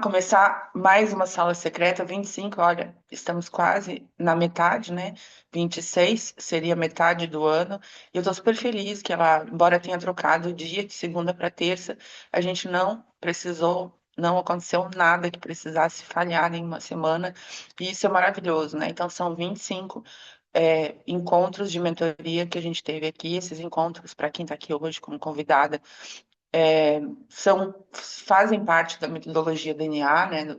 começar mais uma sala secreta, 25. Olha, estamos quase na metade, né? 26 seria metade do ano. E eu estou super feliz que ela, embora tenha trocado o dia de segunda para terça, a gente não precisou, não aconteceu nada que precisasse falhar em uma semana. E isso é maravilhoso, né? Então são 25 encontros de mentoria que a gente teve aqui. Esses encontros, para quem está aqui hoje como convidada, fazem parte da metodologia DNA, né,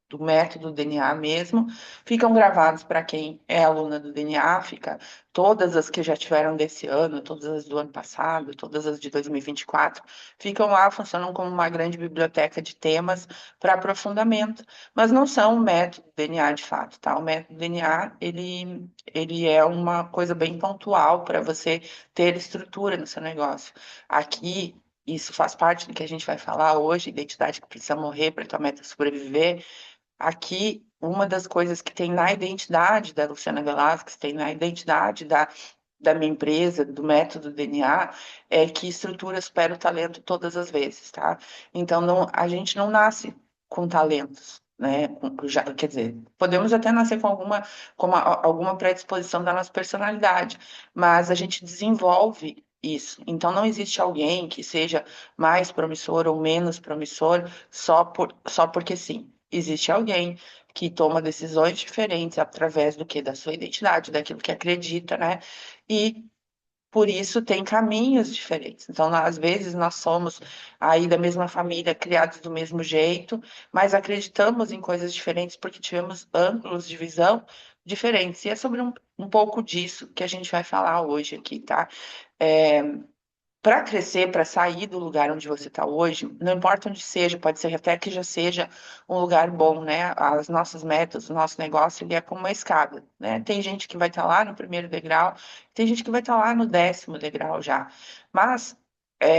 do método DNA mesmo, ficam gravados para quem é aluna do DNA, fica todas as que já tiveram desse ano, todas as do ano passado, todas as de 2024, ficam lá, funcionam como uma grande biblioteca de temas para aprofundamento, mas não são o método DNA de fato, tá? O método DNA, ele é uma coisa bem pontual para você ter estrutura no seu negócio. Aqui, isso faz parte do que a gente vai falar hoje, identidade que precisa morrer para tua meta sobreviver. Aqui, uma das coisas que tem na identidade da Luciana Velasquez, tem na identidade da minha empresa, do método DNA, é que estrutura supera o talento todas as vezes, tá? Então, não, a gente não nasce com talentos, né? Quer dizer, podemos até nascer com alguma predisposição da nossa personalidade, mas a gente desenvolve isso. Então, não existe alguém que seja mais promissor ou menos promissor só porque sim. Existe alguém que toma decisões diferentes através do que? Da sua identidade, daquilo que acredita, né? E por isso tem caminhos diferentes. Então, às vezes, nós somos aí da mesma família, criados do mesmo jeito, mas acreditamos em coisas diferentes porque tivemos ângulos de visão diferentes. E é sobre um pouco disso que a gente vai falar hoje aqui, tá? É, para crescer, para sair do lugar onde você está hoje, não importa onde seja, pode ser até que já seja um lugar bom, né? As nossas metas, o nosso negócio, ele é como uma escada, né? Tem gente que vai estar lá no primeiro degrau, tem gente que vai estar lá no 10º degrau já. Mas,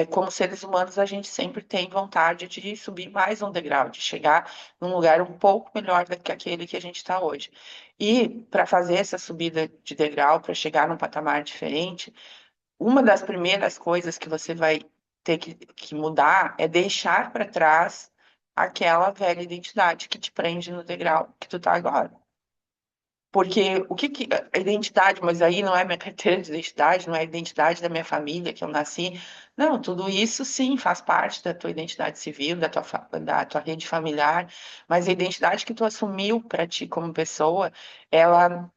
como seres humanos, a gente sempre tem vontade de subir mais um degrau, de chegar num lugar um pouco melhor do que aquele que a gente está hoje. E para fazer essa subida de degrau, para chegar num patamar diferente, uma das primeiras coisas que você vai ter que mudar é deixar para trás aquela velha identidade que te prende no degrau que tu tá agora. Porque o que que a identidade, mas aí não é minha carteira de identidade, não é a identidade da minha família que eu nasci. Não, tudo isso sim faz parte da tua identidade civil, da tua rede familiar, mas a identidade que tu assumiu para ti como pessoa, ela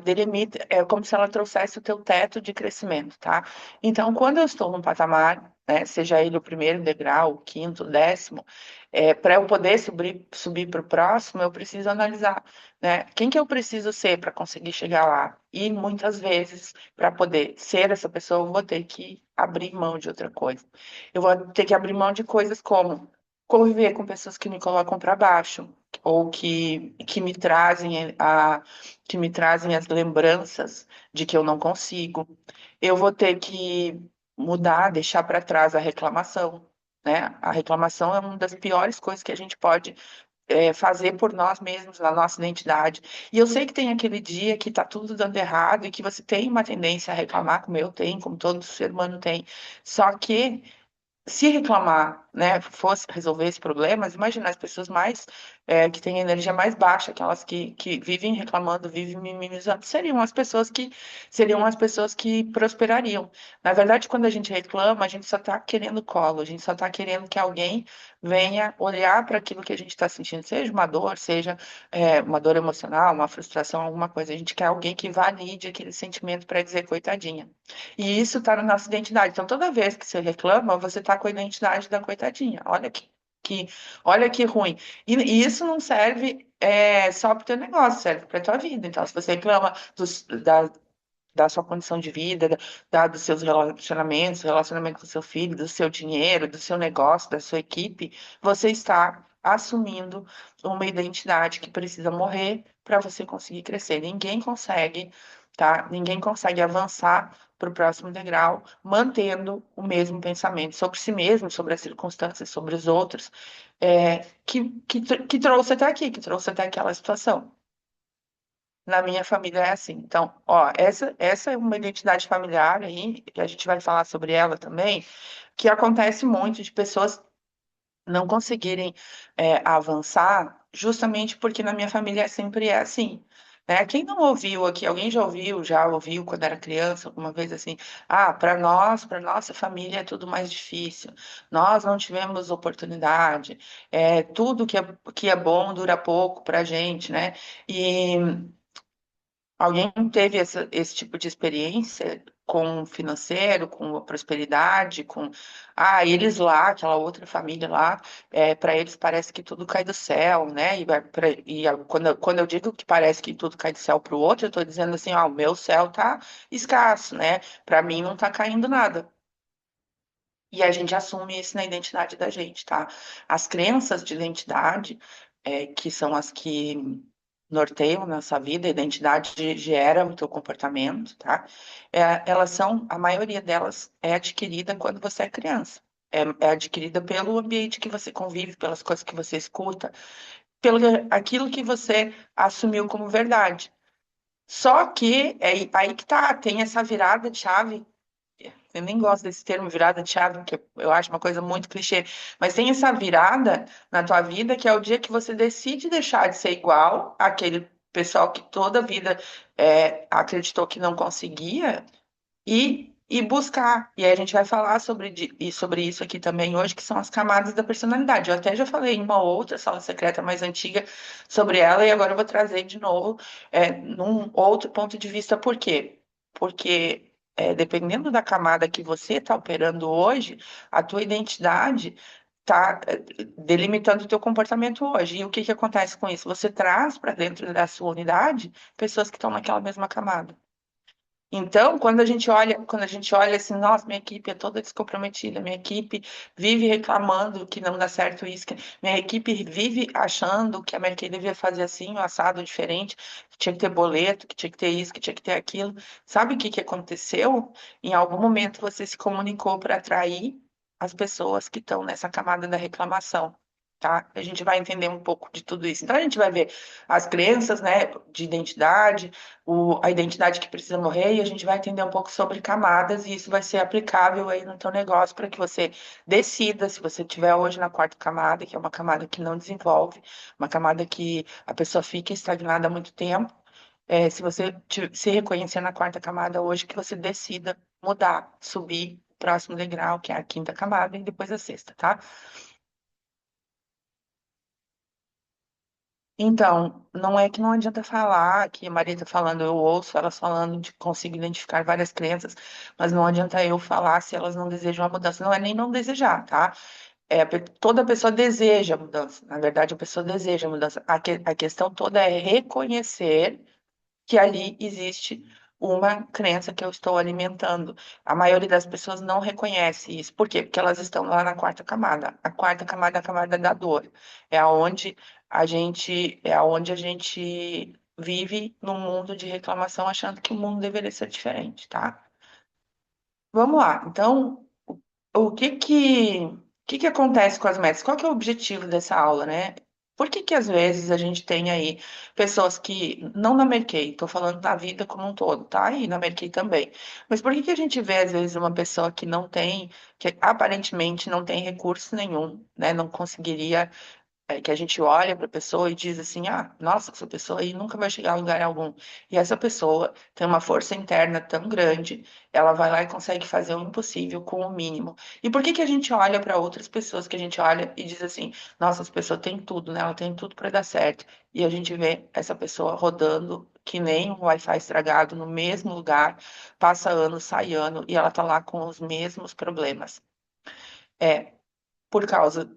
delimita, é como se ela trouxesse o teu teto de crescimento, tá? Então, quando eu estou num patamar, né, seja ele o primeiro degrau, o quinto, o 10º, para eu poder subir para o próximo, eu preciso analisar, né? Quem que eu preciso ser para conseguir chegar lá? E muitas vezes, para poder ser essa pessoa, eu vou ter que abrir mão de outra coisa. Eu vou ter que abrir mão de coisas como conviver com pessoas que me colocam para baixo, ou que me trazem as lembranças de que eu não consigo. Eu vou ter que mudar, deixar para trás a reclamação, né? A reclamação é uma das piores coisas que a gente pode fazer por nós mesmos, na nossa identidade. E eu sei que tem aquele dia que está tudo dando errado e que você tem uma tendência a reclamar, como eu tenho, como todo ser humano tem. Só que se reclamar, né, fosse resolver esse problema, imagina as pessoas que têm energia mais baixa, aquelas que vivem reclamando, vivem minimizando, seriam as pessoas que prosperariam. Na verdade, quando a gente reclama, a gente só está querendo colo, a gente só está querendo que alguém venha olhar para aquilo que a gente está sentindo, seja uma dor, seja uma dor emocional, uma frustração, alguma coisa. A gente quer alguém que valide aquele sentimento para dizer coitadinha. E isso está na nossa identidade. Então, toda vez que você reclama, você está com a identidade da coitadinha. Olha que ruim. E isso não serve só para o teu negócio, serve para a tua vida. Então, se você reclama da sua condição de vida, dos seus relacionamentos, relacionamento com seu filho, do seu dinheiro, do seu negócio, da sua equipe, você está assumindo uma identidade que precisa morrer para você conseguir crescer. Ninguém consegue, tá? Ninguém consegue avançar para o próximo degrau mantendo o mesmo pensamento sobre si mesmo, sobre as circunstâncias, sobre os outros, que trouxe até aqui, que trouxe até aquela situação. Na minha família é assim. Então, ó, essa é uma identidade familiar aí, que a gente vai falar sobre ela também, que acontece muito de pessoas não conseguirem avançar, justamente porque na minha família sempre é assim. Né? Quem não ouviu aqui, alguém já ouviu quando era criança, alguma vez assim, para nós, para nossa família é tudo mais difícil, nós não tivemos oportunidade, tudo que é bom dura pouco para a gente, né? E alguém teve esse tipo de experiência com o financeiro, com a prosperidade, com eles lá, aquela outra família lá, para eles parece que tudo cai do céu, né? Quando eu digo que parece que tudo cai do céu para o outro, eu estou dizendo assim, o meu céu tá escasso, né? Para mim não tá caindo nada. E a gente assume isso na identidade da gente, tá? As crenças de identidade, que são as que norteiam nossa vida, a identidade gera o teu comportamento, tá? Elas são, a maioria delas é adquirida quando você é criança. É adquirida pelo ambiente que você convive, pelas coisas que você escuta, pelo aquilo que você assumiu como verdade. Só que é aí que tá, tem essa virada de chave. Eu nem gosto desse termo virada de chave, porque eu acho uma coisa muito clichê. Mas tem essa virada na tua vida que é o dia que você decide deixar de ser igual àquele pessoal que toda a vida acreditou que não conseguia e buscar. E aí a gente vai falar sobre isso aqui também hoje, que são as camadas da personalidade. Eu até já falei em uma outra sala secreta mais antiga sobre ela, e agora eu vou trazer de novo, num outro ponto de vista. Por quê? Porque dependendo da camada que você está operando hoje, a tua identidade está delimitando o teu comportamento hoje. E o que que acontece com isso? Você traz para dentro da sua unidade pessoas que estão naquela mesma camada. Então, quando a gente olha assim, nossa, minha equipe é toda descomprometida, minha equipe vive reclamando que não dá certo isso, minha equipe vive achando que a Mary Kay devia fazer assim, um assado diferente, que tinha que ter boleto, que tinha que ter isso, que tinha que ter aquilo. Sabe o que que aconteceu? Em algum momento você se comunicou para atrair as pessoas que estão nessa camada da reclamação. Tá? A gente vai entender um pouco de tudo isso. Então, a gente vai ver as crenças, né, de identidade, a identidade que precisa morrer, e a gente vai entender um pouco sobre camadas, e isso vai ser aplicável aí no teu negócio para que você decida se você estiver hoje na quarta camada, que é uma camada que não desenvolve, uma camada que a pessoa fica estagnada há muito tempo. Se você se reconhecer na quarta camada hoje, que você decida mudar, subir o próximo degrau, que é a quinta camada, e depois a sexta, tá? Então, não é que não adianta falar, que a Maria está falando, eu ouço elas falando de consigo identificar várias crenças, mas não adianta eu falar se elas não desejam a mudança. Não é nem não desejar, tá? Toda pessoa deseja a mudança. Na verdade, a pessoa deseja a mudança. A questão toda é reconhecer que ali existe uma crença que eu estou alimentando. A maioria das pessoas não reconhece isso. Por quê? Porque elas estão lá na quarta camada. A quarta camada é a camada da dor. É aonde a gente vive num mundo de reclamação, achando que o mundo deveria ser diferente, tá? Vamos lá. Então, o que que acontece com as metas? Qual que é o objetivo dessa aula, né? Por que que às vezes a gente tem aí pessoas que, não na Merkei, estou falando da vida como um todo, tá? E na Merkei também. Mas por que que a gente vê às vezes uma pessoa que não tem, que aparentemente não tem recurso nenhum, né? Não conseguiria que a gente olha para a pessoa e diz assim, nossa, essa pessoa aí nunca vai chegar a lugar algum. E essa pessoa tem uma força interna tão grande, ela vai lá e consegue fazer o impossível com o mínimo. E por que que a gente olha para outras pessoas que a gente olha e diz assim, nossa, essa pessoa tem tudo, né? Ela tem tudo para dar certo. E a gente vê essa pessoa rodando que nem um Wi-Fi estragado no mesmo lugar, passa ano, sai ano, e ela tá lá com os mesmos problemas. É, por causa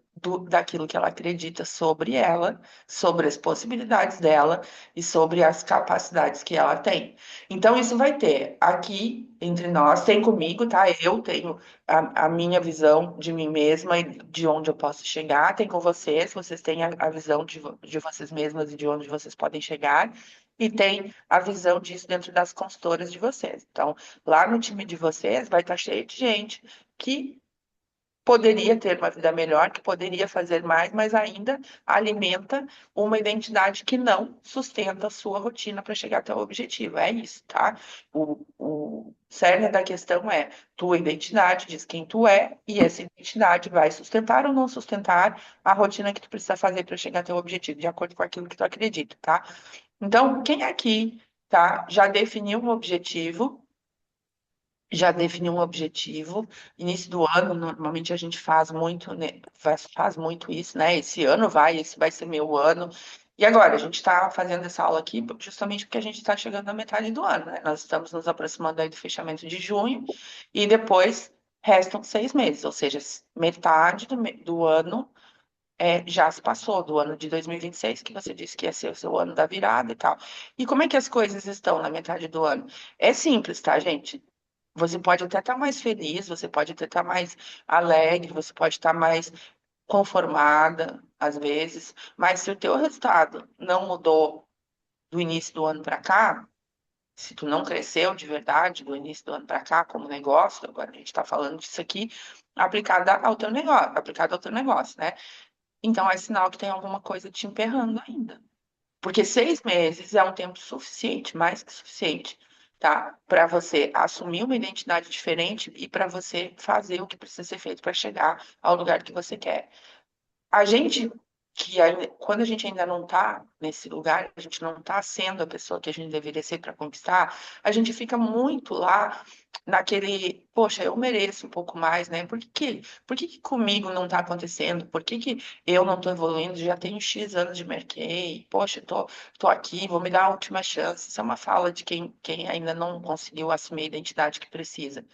daquilo que ela acredita sobre ela, sobre as possibilidades dela e sobre as capacidades que ela tem. Então, isso vai ter aqui entre nós, tem comigo, tá? Eu tenho a minha visão de mim mesma e de onde eu posso chegar, tem com vocês têm a visão de vocês mesmas e de onde vocês podem chegar. E tem a visão disso dentro das consultoras de vocês. Então, lá no time de vocês vai estar cheio de gente que poderia ter uma vida melhor, que poderia fazer mais, mas ainda alimenta uma identidade que não sustenta a sua rotina para chegar até o objetivo. É isso, tá? O cerne da questão é tua identidade, diz quem tu é, e essa identidade vai sustentar ou não sustentar a rotina que tu precisa fazer para chegar até o objetivo, de acordo com aquilo que tu acredita, tá? Então, quem aqui, tá, já definiu um objetivo? Já definiu um objetivo. Início do ano, normalmente a gente faz muito, né, faz muito isso, né? Esse vai ser meu ano. E agora, a gente está fazendo essa aula aqui justamente porque a gente está chegando na metade do ano, né? Nós estamos nos aproximando aí do fechamento de junho e depois restam 6 meses, ou seja, metade do ano já se passou, do ano de 2026, que você disse que ia ser o seu ano da virada e tal. E como é que as coisas estão na metade do ano? É simples, tá, gente? Você pode até estar mais feliz, você pode até estar mais alegre, você pode estar mais conformada, às vezes, mas se o teu resultado não mudou do início do ano para cá, se tu não cresceu de verdade do início do ano para cá como negócio, agora a gente está falando disso aqui aplicado ao teu negócio, né? Então é sinal que tem alguma coisa te emperrando ainda. Porque 6 meses é um tempo suficiente, mais que suficiente, tá? Para você assumir uma identidade diferente e para você fazer o que precisa ser feito para chegar ao lugar que você quer. A gente quando a gente ainda não está nesse lugar, a gente não está sendo a pessoa que a gente deveria ser para conquistar, a gente fica muito lá naquele, poxa, eu mereço um pouco mais, né? Por que que comigo não está acontecendo? Por que que eu não estou evoluindo? Já tenho X anos de mercado, poxa, tô aqui, vou me dar a última chance. Isso é uma fala de quem ainda não conseguiu assumir a identidade que precisa.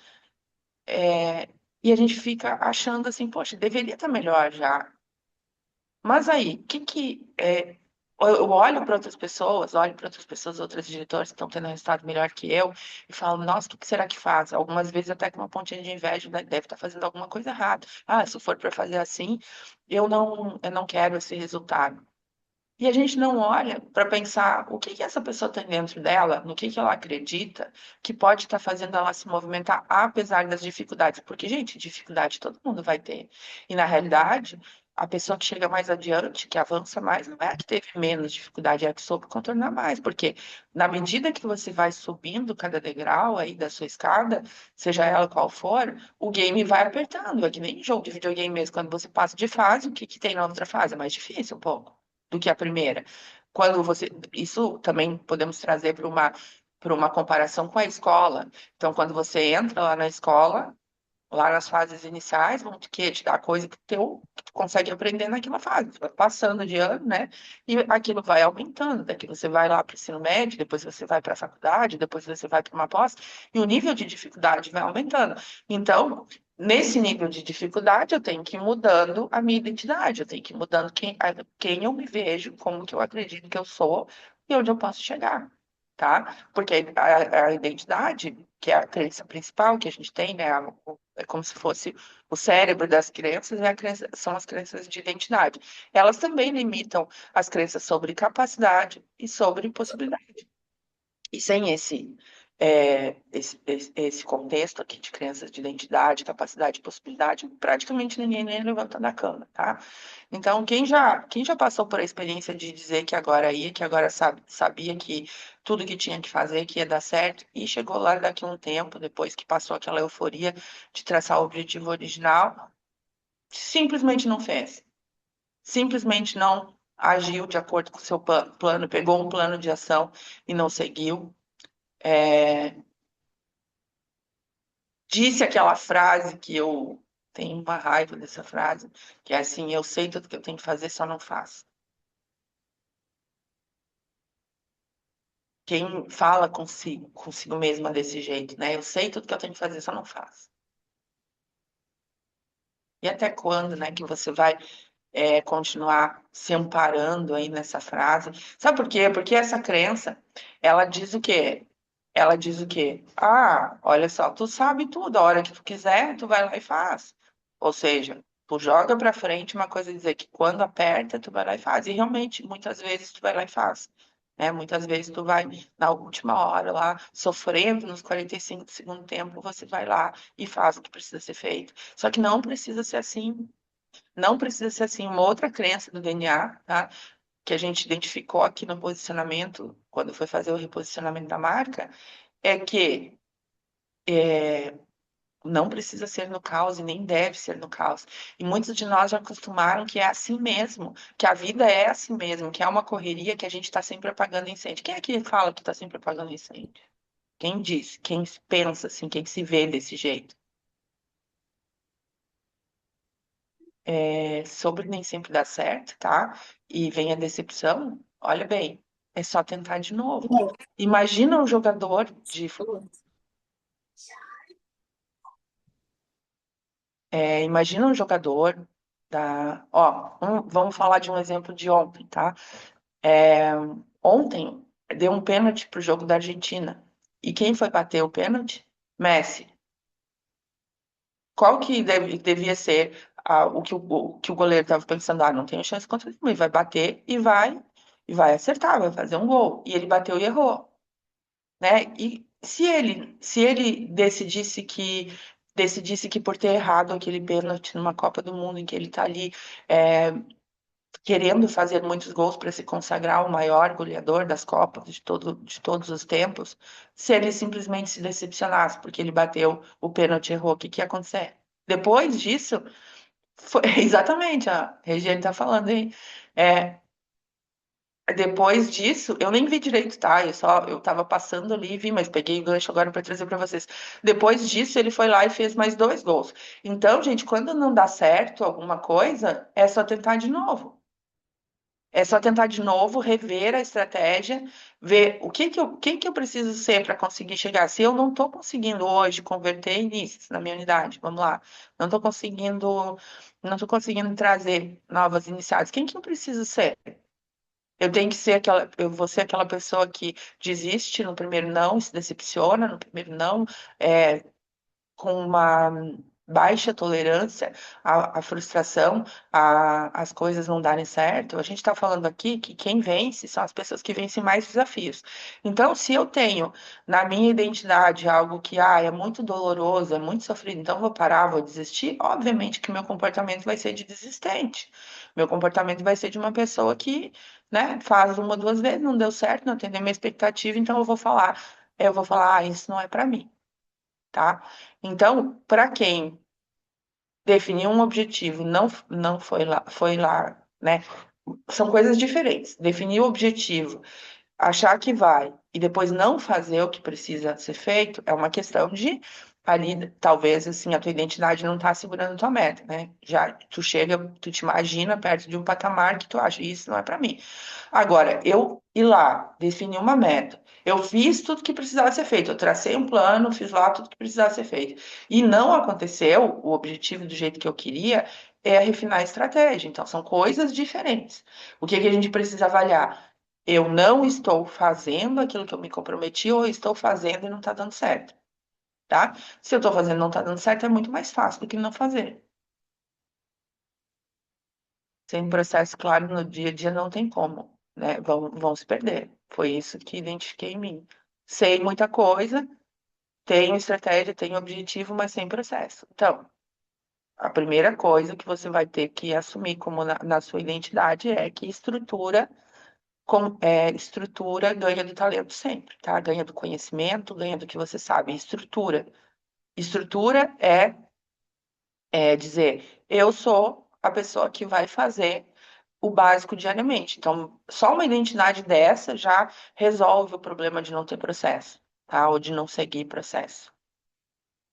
E a gente fica achando assim, poxa, deveria estar melhor já. Mas aí, eu olho para outras pessoas, outros diretores que estão tendo resultado melhor que eu, e falo, nossa, o que será que faz? Algumas vezes até com uma pontinha de inveja, né, deve estar fazendo alguma coisa errada. Ah, se for para fazer assim, eu não quero esse resultado. E a gente não olha para pensar o que que essa pessoa tem dentro dela, no que ela acredita, que pode estar fazendo ela se movimentar apesar das dificuldades. Porque, gente, dificuldade todo mundo vai ter. E, na realidade, a pessoa que chega mais adiante, que avança mais, não é a que teve menos dificuldade, é a que soube contornar mais. Porque, na medida que você vai subindo cada degrau aí da sua escada, seja ela qual for, o game vai apertando. É que nem jogo de videogame mesmo. Quando você passa de fase, o que que tem na outra fase? É mais difícil um pouco do que a primeira. Isso também podemos trazer para uma comparação com a escola. Então, quando você entra lá na escola, lá nas fases iniciais, vão te dar coisa que tu consegue aprender naquela fase. Tu vai passando de ano, né? E aquilo vai aumentando. Daqui você vai lá para o ensino médio, depois você vai para a faculdade, depois você vai para uma pós, e o nível de dificuldade vai aumentando. Então, nesse nível de dificuldade, eu tenho que ir mudando a minha identidade, eu tenho que ir mudando quem eu me vejo, como que eu acredito que eu sou e onde eu posso chegar. Tá? Porque a identidade, que é a crença principal que a gente tem, né? É como se fosse o cérebro das crianças, e são as crenças de identidade. Elas também limitam as crenças sobre capacidade e sobre possibilidade. E sem esse contexto aqui de crenças de identidade, capacidade e possibilidade, praticamente ninguém nem levanta da cama, tá? Então, quem já passou por a experiência de dizer que agora ia, que agora sabia que tudo que tinha que fazer, que ia dar certo, e chegou lá daqui a um tempo, depois que passou aquela euforia de traçar o objetivo original, simplesmente não fez. Simplesmente não agiu de acordo com o seu plano, pegou um plano de ação e não seguiu. É, disse aquela frase que eu tenho uma raiva dessa frase, que é assim, eu sei tudo que eu tenho que fazer, só não faço. Quem fala consigo mesma desse jeito, né? Eu sei tudo que eu tenho que fazer, só não faço. E até quando, né, que você vai continuar se amparando aí nessa frase? Sabe por quê? Porque essa crença, ela diz o quê? Ela diz o quê? Ah, olha só, tu sabe tudo, a hora que tu quiser, tu vai lá e faz. Ou seja, tu joga pra frente uma coisa dizer que quando aperta, tu vai lá e faz. E realmente, muitas vezes tu vai lá e faz. né? Muitas vezes tu vai na última hora lá, sofrendo nos 45 do segundo tempo, você vai lá e faz o que precisa ser feito. Só que não precisa ser assim. Não precisa ser assim. Uma outra crença do DNA, tá? Que a gente identificou aqui no posicionamento, quando foi fazer o reposicionamento da marca, é que não precisa ser no caos e nem deve ser no caos. E muitos de nós já acostumaram que é assim mesmo, que a vida é assim mesmo, que é uma correria que a gente está sempre apagando incêndio. Quem é que fala que está sempre apagando incêndio? Quem diz? Quem pensa assim? Quem se vê desse jeito? Sobre nem sempre dá certo, tá? E vem a decepção. Olha bem, é só tentar de novo. Imagina um jogador de imagina um jogador da. Ó, vamos falar de um exemplo de ontem, tá? É, ontem deu um pênalti pro jogo da Argentina. E quem foi bater o pênalti? Messi. Qual que devia ser o que o goleiro estava pensando? Ah, não tenho chance contra ele, mas vai bater e vai acertar, vai fazer um gol. E ele bateu e errou, né? E se ele decidisse que por ter errado aquele pênalti numa Copa do Mundo em que ele está ali é, querendo fazer muitos gols para se consagrar o maior goleador das Copas de todos os tempos, se ele simplesmente se decepcionasse porque ele bateu o pênalti e errou, o que que ia acontecer? Depois disso, exatamente, a Regiane está falando aí. É, depois disso, eu nem vi direito, tá? Eu tava passando ali e vi, mas peguei o gancho agora para trazer para vocês. Depois disso, ele foi lá e fez mais 2 gols. Então, gente, quando não dá certo alguma coisa, é só tentar de novo. É só tentar de novo, rever a estratégia, ver o que que eu preciso ser para conseguir chegar. Se eu não estou conseguindo hoje converter inícios na minha unidade, vamos lá, não estou conseguindo trazer novas iniciadas. Quem que eu preciso ser? Eu vou ser aquela pessoa que desiste no primeiro não, se decepciona no primeiro não, é, com uma baixa tolerância à frustração, às coisas não darem certo. A gente está falando aqui que quem vence são as pessoas que vencem mais desafios. Então, se eu tenho na minha identidade algo que é muito doloroso, é muito sofrido, então vou parar, vou desistir, obviamente que meu comportamento vai ser de desistente. Meu comportamento vai ser de uma pessoa que, né, faz uma, duas vezes, não deu certo, não atendeu minha expectativa, então eu vou falar, isso não é para mim, tá? Então, para quem definiu um objetivo, não foi lá, né? São coisas diferentes. Definir o objetivo, achar que vai e depois não fazer o que precisa ser feito é uma questão de ali, talvez assim, a tua identidade não tá segurando a tua meta, né? Já tu te imagina perto de um patamar que tu acha, isso não é para mim. Agora, eu ir lá, definir uma meta, eu fiz tudo que precisava ser feito, eu tracei um plano, fiz lá tudo que precisava ser feito, e não aconteceu o objetivo do jeito que eu queria, é refinar a estratégia. Então, são coisas diferentes. O que que a gente precisa avaliar? Eu não estou fazendo aquilo que eu me comprometi, ou eu estou fazendo e não está dando certo, tá? Se eu estou fazendo e não está dando certo, é muito mais fácil do que não fazer. Sem um processo claro no dia a dia não tem como, né? Vão se perder. Foi isso que identifiquei em mim. Sei muita coisa, tenho estratégia, tenho objetivo, mas sem processo. Então, a primeira coisa que você vai ter que assumir como na sua identidade é que estrutura ganha do talento sempre, tá? Ganha do conhecimento, ganha do que você sabe. Estrutura é dizer, eu sou a pessoa que vai fazer o básico diariamente. Então, só uma identidade dessa já resolve o problema de não ter processo, tá? Ou de não seguir processo.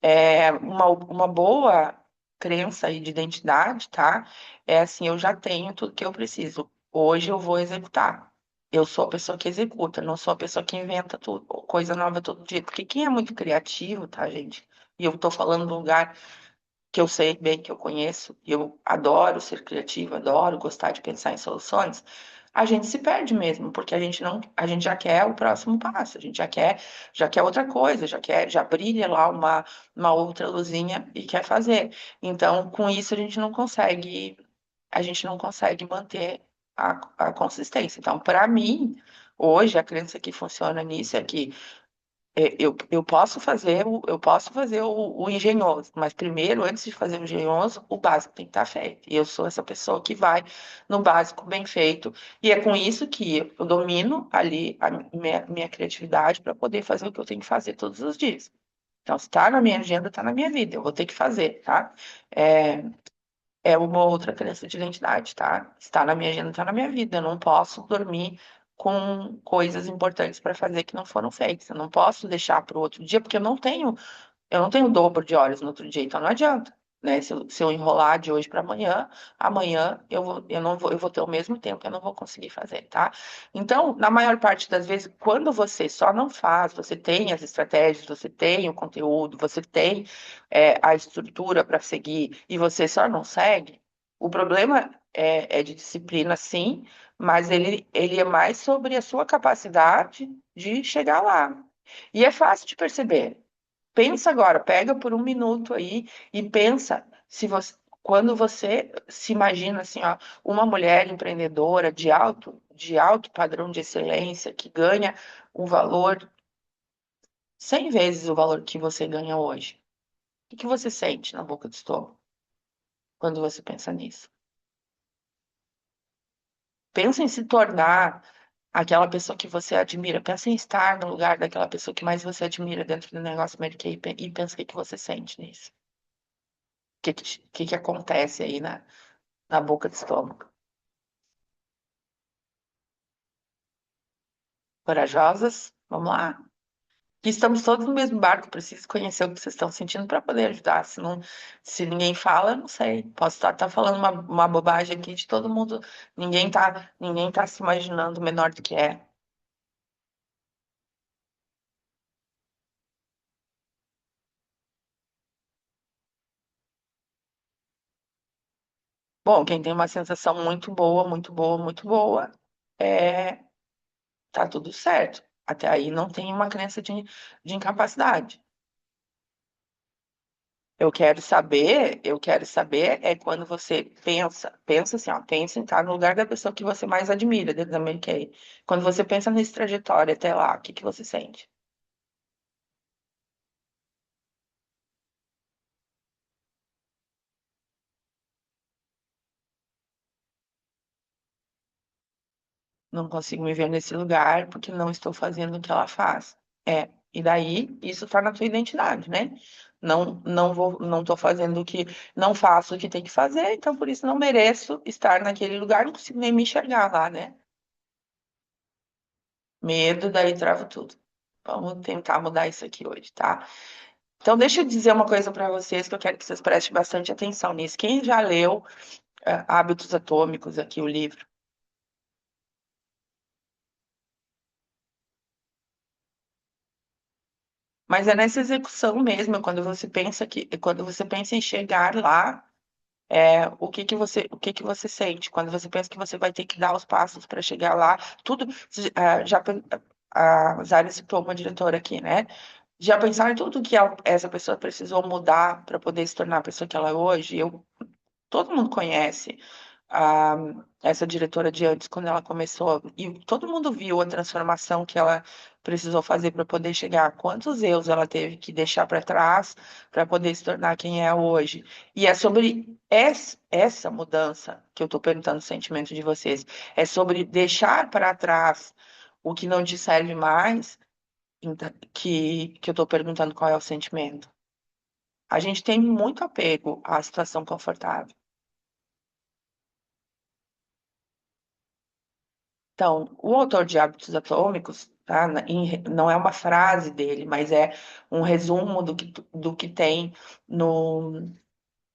É uma boa crença aí de identidade, tá? É assim, eu já tenho tudo que eu preciso. Hoje eu vou executar. Eu sou a pessoa que executa, não sou a pessoa que inventa tudo, coisa nova todo dia. Porque quem é muito criativo, tá, gente? E eu tô falando do lugar que eu sei bem, que eu conheço, e eu adoro ser criativa, adoro gostar de pensar em soluções, a gente se perde mesmo, porque a gente já quer o próximo passo, a gente já quer outra coisa, já brilha lá uma outra luzinha e quer fazer. Então, com isso a gente não consegue manter a consistência. Então, para mim, Hoje, a crença que funciona nisso é que eu posso fazer o engenhoso, mas primeiro, antes de fazer o engenhoso, o básico tem que estar feito. E eu sou essa pessoa que vai no básico bem feito, e é com isso que eu domino ali a minha criatividade para poder fazer o que eu tenho que fazer todos os dias. Então, se está na minha agenda, está na minha vida, eu vou ter que fazer, tá? É, é uma outra crença de identidade, tá? Está na minha agenda, está na minha vida. Eu não posso dormir com coisas importantes para fazer que não foram feitas. Eu não posso deixar para o outro dia, porque eu não tenho o dobro de horas no outro dia, então não adianta. Né? Se eu enrolar de hoje para amanhã, amanhã eu não vou, eu vou ter o mesmo tempo, eu não vou conseguir fazer, tá? Então, na maior parte das vezes, quando você só não faz, você tem as estratégias, você tem o conteúdo, você tem a estrutura para seguir e você só não segue, o problema é de disciplina, sim, mas ele é mais sobre a sua capacidade de chegar lá. E é fácil de perceber. Pensa agora, pega por um minuto aí e pensa se você, quando você se imagina assim, ó, uma mulher empreendedora de alto padrão de excelência que ganha um valor 100 vezes o valor que você ganha hoje. O que você sente na boca do estômago quando você pensa nisso? Pensa em se tornar aquela pessoa que você admira. Pensa em estar no lugar daquela pessoa que mais você admira dentro do negócio Mary Kay e pensa o que que você sente nisso. O que que acontece aí na boca do estômago? Corajosas? Vamos lá. Que estamos todos no mesmo barco, preciso conhecer o que vocês estão sentindo para poder ajudar. Se não, se ninguém fala, eu não sei. Posso estar falando uma bobagem aqui de todo mundo. Ninguém tá se imaginando menor do que é. Bom, quem tem uma sensação muito boa, muito boa, muito boa, é, tá tudo certo. Até aí não tem uma crença de incapacidade. Eu quero saber é quando você pensa assim, ó, pensa em estar no lugar da pessoa que você mais admira dentro da Mary Kay. Quando você pensa nessa trajetória até lá, o que que você sente? Não consigo me ver nesse lugar porque não estou fazendo o que ela faz. E daí isso tá na tua identidade, né? Não estou fazendo o que, não faço o que tem que fazer, então por isso não mereço estar naquele lugar, não consigo nem me enxergar lá, né? Medo, daí trava tudo. Vamos tentar mudar isso aqui hoje, tá? Então, deixa eu dizer uma coisa para vocês que eu quero que vocês prestem bastante atenção nisso. Quem já leu Hábitos Atômicos, aqui o livro? Mas é nessa execução mesmo, quando você pensa em chegar lá, o que que você sente? Quando você pensa que você vai ter que dar os passos para chegar lá, tudo, a Zara citou uma diretora aqui, né? Já pensaram em tudo que essa pessoa precisou mudar para poder se tornar a pessoa que ela é hoje? Todo mundo conhece a, essa diretora de antes, quando ela começou, e todo mundo viu a transformação que ela precisou fazer para poder chegar. Quantos erros ela teve que deixar para trás para poder se tornar quem é hoje. E é sobre essa mudança que eu estou perguntando o sentimento de vocês. É sobre deixar para trás o que não te serve mais, que eu estou perguntando qual é o sentimento. A gente tem muito apego à situação confortável. Então, o autor de Hábitos Atômicos, tá, não é uma frase dele, mas é um resumo do que tem no,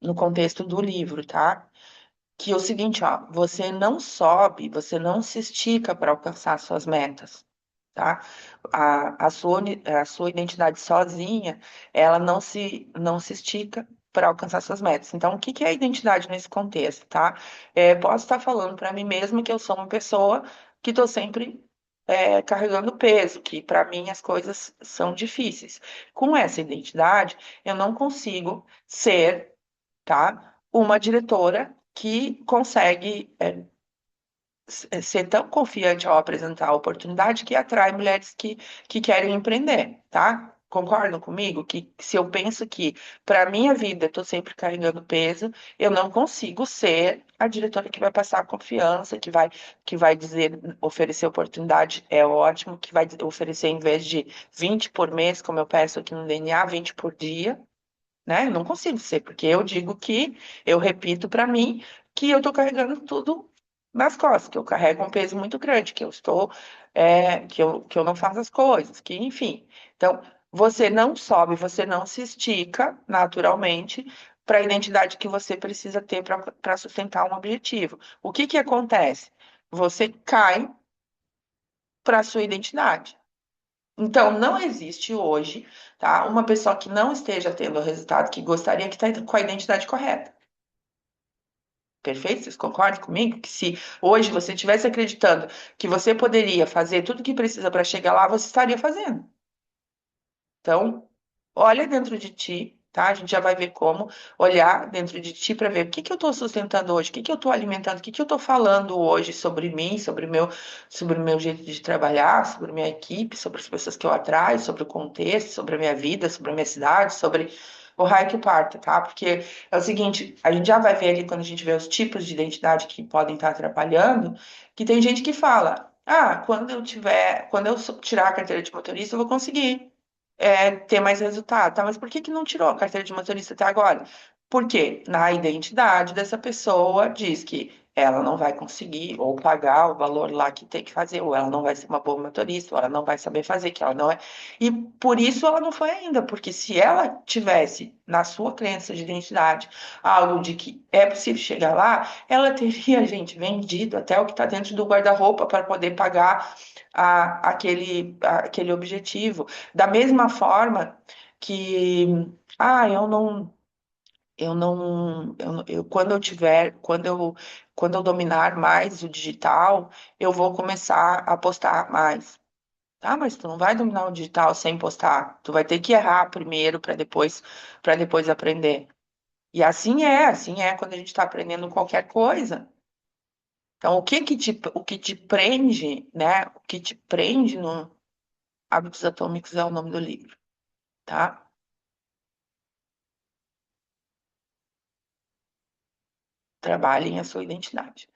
no contexto do livro, tá? Que é o seguinte, ó, você não sobe, você não se estica para alcançar suas metas, tá? A sua identidade sozinha, ela não se estica para alcançar suas metas. Então, o que que é a identidade nesse contexto, tá? Posso estar falando para mim mesma que eu sou uma pessoa que estou sempre carregando peso, que para mim as coisas são difíceis. Com essa identidade, eu não consigo ser, tá? Uma diretora que consegue ser tão confiante ao apresentar a oportunidade que atrai mulheres que querem empreender, tá? Concordam comigo que se eu penso que para minha vida eu estou sempre carregando peso, eu não consigo ser a diretora que vai passar a confiança, que vai dizer, oferecer oportunidade é ótimo, que vai oferecer em vez de 20 por mês, como eu peço aqui no DNA, 20 por dia, né? Eu não consigo ser, porque eu digo que, eu repito para mim, que eu estou carregando tudo nas costas, que eu carrego um peso muito grande, que eu estou, que eu não faço as coisas, que enfim. Então, você não sobe, você não se estica naturalmente para a identidade que você precisa ter para sustentar um objetivo. O que que acontece? Você cai para a sua identidade. Então, não existe hoje, tá, uma pessoa que não esteja tendo o resultado que gostaria, que está com a identidade correta. Perfeito? Vocês concordam comigo? Que se hoje você estivesse acreditando que você poderia fazer tudo o que precisa para chegar lá, você estaria fazendo. Então, olha dentro de ti, tá? A gente já vai ver como olhar dentro de ti para ver o que que eu estou sustentando hoje, o que que eu estou alimentando, o que que eu estou falando hoje sobre mim, sobre o meu jeito de trabalhar, sobre a minha equipe, sobre as pessoas que eu atraio, sobre o contexto, sobre a minha vida, sobre a minha cidade, sobre o raio que parta, tá? Porque é o seguinte, a gente já vai ver ali quando a gente vê os tipos de identidade que podem estar atrapalhando, que tem gente que fala, quando eu tirar a carteira de motorista, eu vou conseguir ter mais resultado, tá? Mas por que que não tirou a carteira de motorista até agora? Porque na identidade dessa pessoa diz que ela não vai conseguir ou pagar o valor lá que tem que fazer, ou ela não vai ser uma boa motorista, ou ela não vai saber fazer, que ela não é. E por isso ela não foi ainda, porque se ela tivesse na sua crença de identidade algo de que é possível chegar lá, ela teria, gente, vendido até o que está dentro do guarda-roupa para poder pagar aquele objetivo. Da mesma forma que, quando eu dominar mais o digital, eu vou começar a postar mais. Tá, mas tu não vai dominar o digital sem postar. Tu vai ter que errar primeiro para depois aprender. E assim é quando a gente está aprendendo qualquer coisa. Então, o que te prende, né? O que te prende no Hábitos Atômicos é o nome do livro, tá? Trabalhem a sua identidade.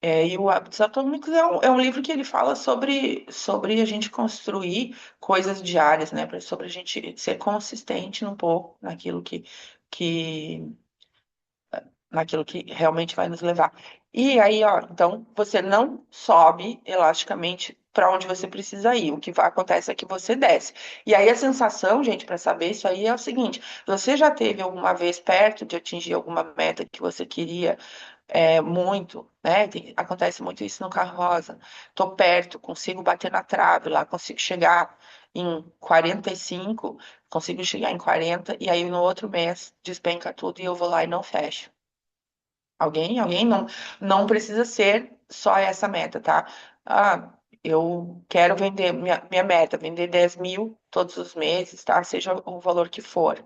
E o Hábitos Atômicos é um livro que ele fala sobre a gente construir coisas diárias, né? Sobre a gente ser consistente um pouco que, naquilo que realmente vai nos levar. E aí, ó, então você não sobe elasticamente para onde você precisa ir. O que vai acontece é que você desce. E aí a sensação, gente, para saber isso aí é o seguinte: você já teve alguma vez perto de atingir alguma meta que você queria? Muito, né? Acontece muito isso no carro rosa. Tô perto, consigo bater na trave lá, consigo chegar em 45, consigo chegar em 40, e aí no outro mês despenca tudo e eu vou lá e não fecho. Alguém não precisa ser só essa meta, tá? Eu quero vender, minha meta, vender 10 mil todos os meses, tá? Seja o valor que for.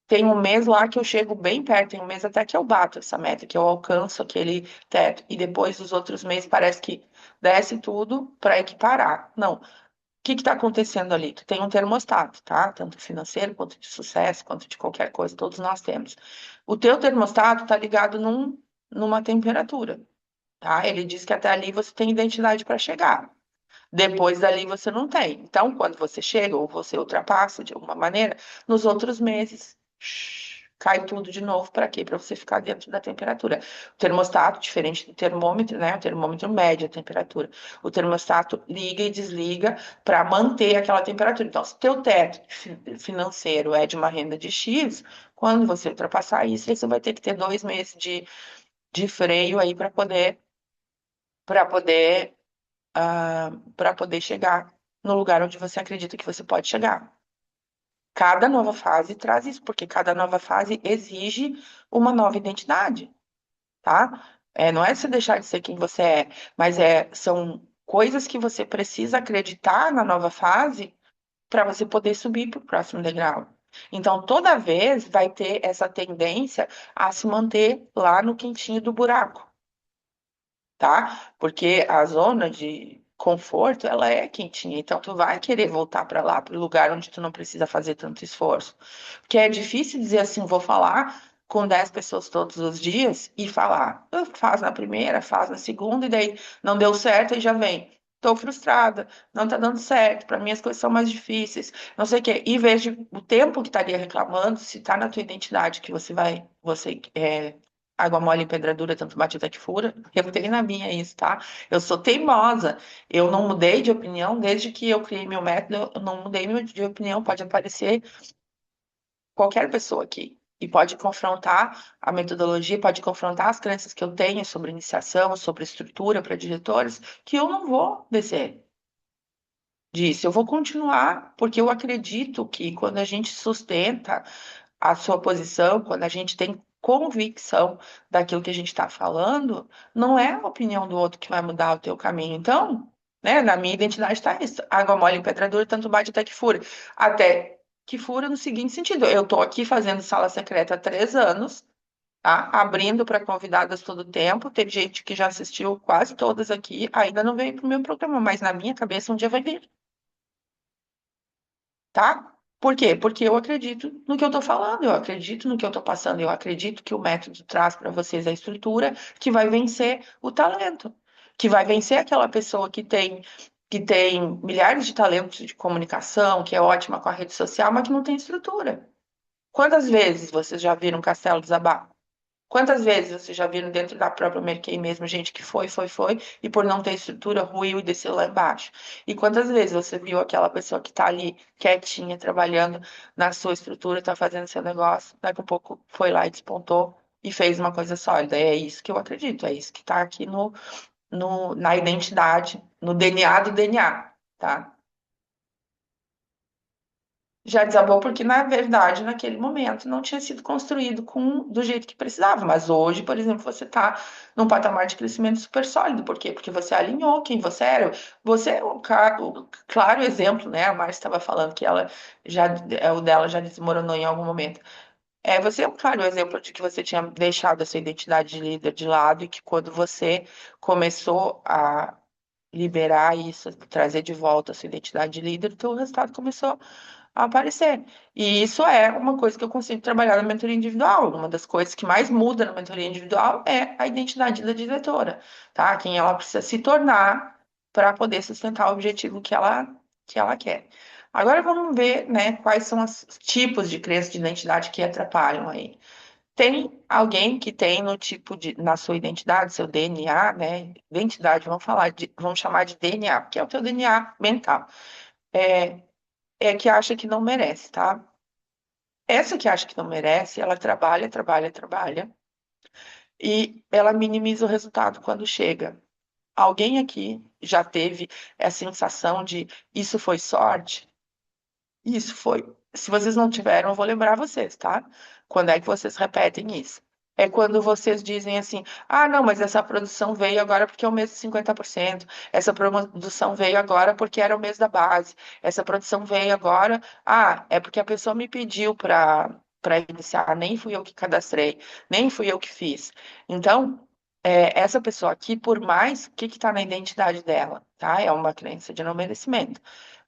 Tem um mês lá que eu chego bem perto, tem um mês até que eu bato essa meta, que eu alcanço aquele teto. E depois os outros meses parece que desce tudo para equiparar. Não. O que está acontecendo ali? Tu tem um termostato, tá? Tanto financeiro, quanto de sucesso, quanto de qualquer coisa, todos nós temos. O teu termostato está ligado numa temperatura, tá? Ele diz que até ali você tem identidade para chegar. Depois dali você não tem. Então, quando você chega ou você ultrapassa de alguma maneira, nos outros meses cai tudo de novo para quê? Para você ficar dentro da temperatura. O termostato, diferente do termômetro, né? O termômetro mede a temperatura. O termostato liga e desliga para manter aquela temperatura. Então, se teu teto financeiro é de uma renda de X, quando você ultrapassar isso, aí você vai ter que ter 2 meses de freio aí para poder para poder chegar no lugar onde você acredita que você pode chegar. Cada nova fase traz isso, porque cada nova fase exige uma nova identidade, tá? Não é você deixar de ser quem você é, mas são coisas que você precisa acreditar na nova fase para você poder subir para o próximo degrau. Então, toda vez vai ter essa tendência a se manter lá no quentinho do buraco. tá? Porque a zona de conforto, ela é quentinha, então tu vai querer voltar para lá, para o lugar onde tu não precisa fazer tanto esforço. Porque é difícil dizer assim, vou falar com 10 pessoas todos os dias e falar, faz na primeira, faz na segunda, e daí não deu certo e já vem. Tô frustrada, não tá dando certo, para mim as coisas são mais difíceis, não sei o quê. E vejo o tempo que estaria reclamando, se tá na tua identidade que água mole em pedra dura, tanto bate até que fura. Eu tenho na minha isso, tá? Eu sou teimosa. Eu não mudei de opinião desde que eu criei meu método. Eu não mudei de opinião. Pode aparecer qualquer pessoa aqui. E pode confrontar a metodologia, pode confrontar as crenças que eu tenho sobre iniciação, sobre estrutura para diretores, que eu não vou descer disso. Eu vou continuar, porque eu acredito que quando a gente sustenta a sua posição, quando a gente tem convicção daquilo que a gente está falando, não é a opinião do outro que vai mudar o teu caminho. Então, né, na minha identidade está isso. Água mole em pedra dura, tanto bate até que fura. Até que fura no seguinte sentido. Eu estou aqui fazendo sala secreta há 3 anos, tá? Abrindo para convidadas todo o tempo. Teve gente que já assistiu quase todas aqui, ainda não veio para o meu programa, mas na minha cabeça um dia vai vir, tá? Por quê? Porque eu acredito no que eu estou falando, eu acredito no que eu estou passando, eu acredito que o método traz para vocês a estrutura que vai vencer o talento, que vai vencer aquela pessoa que tem milhares de talentos de comunicação, que é ótima com a rede social, mas que não tem estrutura. Quantas vezes vocês já viram um castelo desabar? Quantas vezes vocês já viram dentro da própria Merkei mesmo gente que foi, e por não ter estrutura, ruiu e desceu lá embaixo? E quantas vezes você viu aquela pessoa que está ali quietinha, trabalhando na sua estrutura, está fazendo seu negócio, daqui a pouco foi lá e despontou e fez uma coisa sólida? É isso que eu acredito, é isso que está aqui na identidade, no DNA do DNA, tá? Já desabou porque, na verdade, naquele momento não tinha sido construído do jeito que precisava. Mas hoje, por exemplo, você está num patamar de crescimento super sólido. Por quê? Porque você alinhou quem você era. Você é o claro exemplo, né? A Márcia estava falando que o dela já desmoronou em algum momento. Você é um claro exemplo de que você tinha deixado a sua identidade de líder de lado e que quando você começou a liberar isso, trazer de volta a sua identidade de líder, o resultado começou a aparecer. E isso é uma coisa que eu consigo trabalhar na mentoria individual. Uma das coisas que mais muda na mentoria individual é a identidade da diretora, tá? Quem ela precisa se tornar para poder sustentar o objetivo que ela quer. Agora vamos ver, né, quais são os tipos de crença de identidade que atrapalham aí. Tem alguém que tem no tipo na sua identidade, seu DNA, né? Identidade, vamos chamar de DNA, porque é o teu DNA mental. É, é que acha que não merece, tá? Essa que acha que não merece, ela trabalha, trabalha, trabalha e ela minimiza o resultado quando chega. Alguém aqui já teve a sensação de isso foi sorte? Isso foi. Se vocês não tiveram, eu vou lembrar vocês, tá? Quando é que vocês repetem isso? É quando vocês dizem assim: ah, não, mas essa produção veio agora porque é o mês de 50%. Essa produção veio agora porque era o mês da base. Essa produção veio agora. Ah, é porque a pessoa me pediu para iniciar. Nem fui eu que cadastrei, nem fui eu que fiz. Então, essa pessoa aqui, por mais, o que está na identidade dela, tá? É uma crença de não merecimento.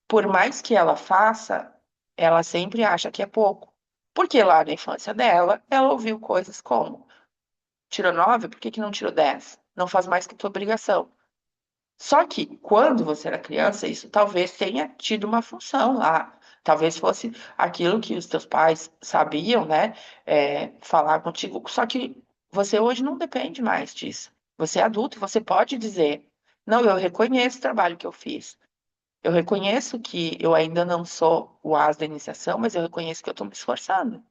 Por mais que ela faça, ela sempre acha que é pouco. Porque lá na infância dela, ela ouviu coisas como: tirou 9, por que que não tirou 10? Não faz mais que tua obrigação. Só que, quando você era criança, isso talvez tenha tido uma função lá. Talvez fosse aquilo que os teus pais sabiam, né? Falar contigo. Só que você hoje não depende mais disso. Você é adulto, você pode dizer: não, eu reconheço o trabalho que eu fiz. Eu reconheço que eu ainda não sou o as da iniciação, mas eu reconheço que eu estou me esforçando.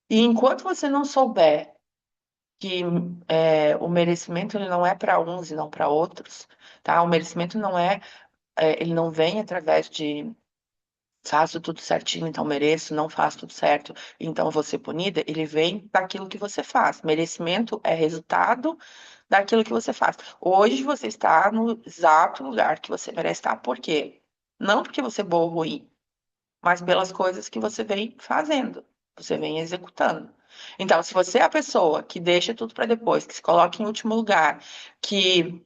E enquanto você não souber que o merecimento ele não é para uns e não para outros, tá? O merecimento ele não vem através de faço tudo certinho, então mereço, não faço tudo certo, então vou ser punida. Ele vem daquilo que você faz. Merecimento é resultado daquilo que você faz. Hoje você está no exato lugar que você merece estar. Por quê? Não porque você é bom ou ruim, mas pelas coisas que você vem fazendo, você vem executando. Então, se você é a pessoa que deixa tudo para depois, que se coloca em último lugar, que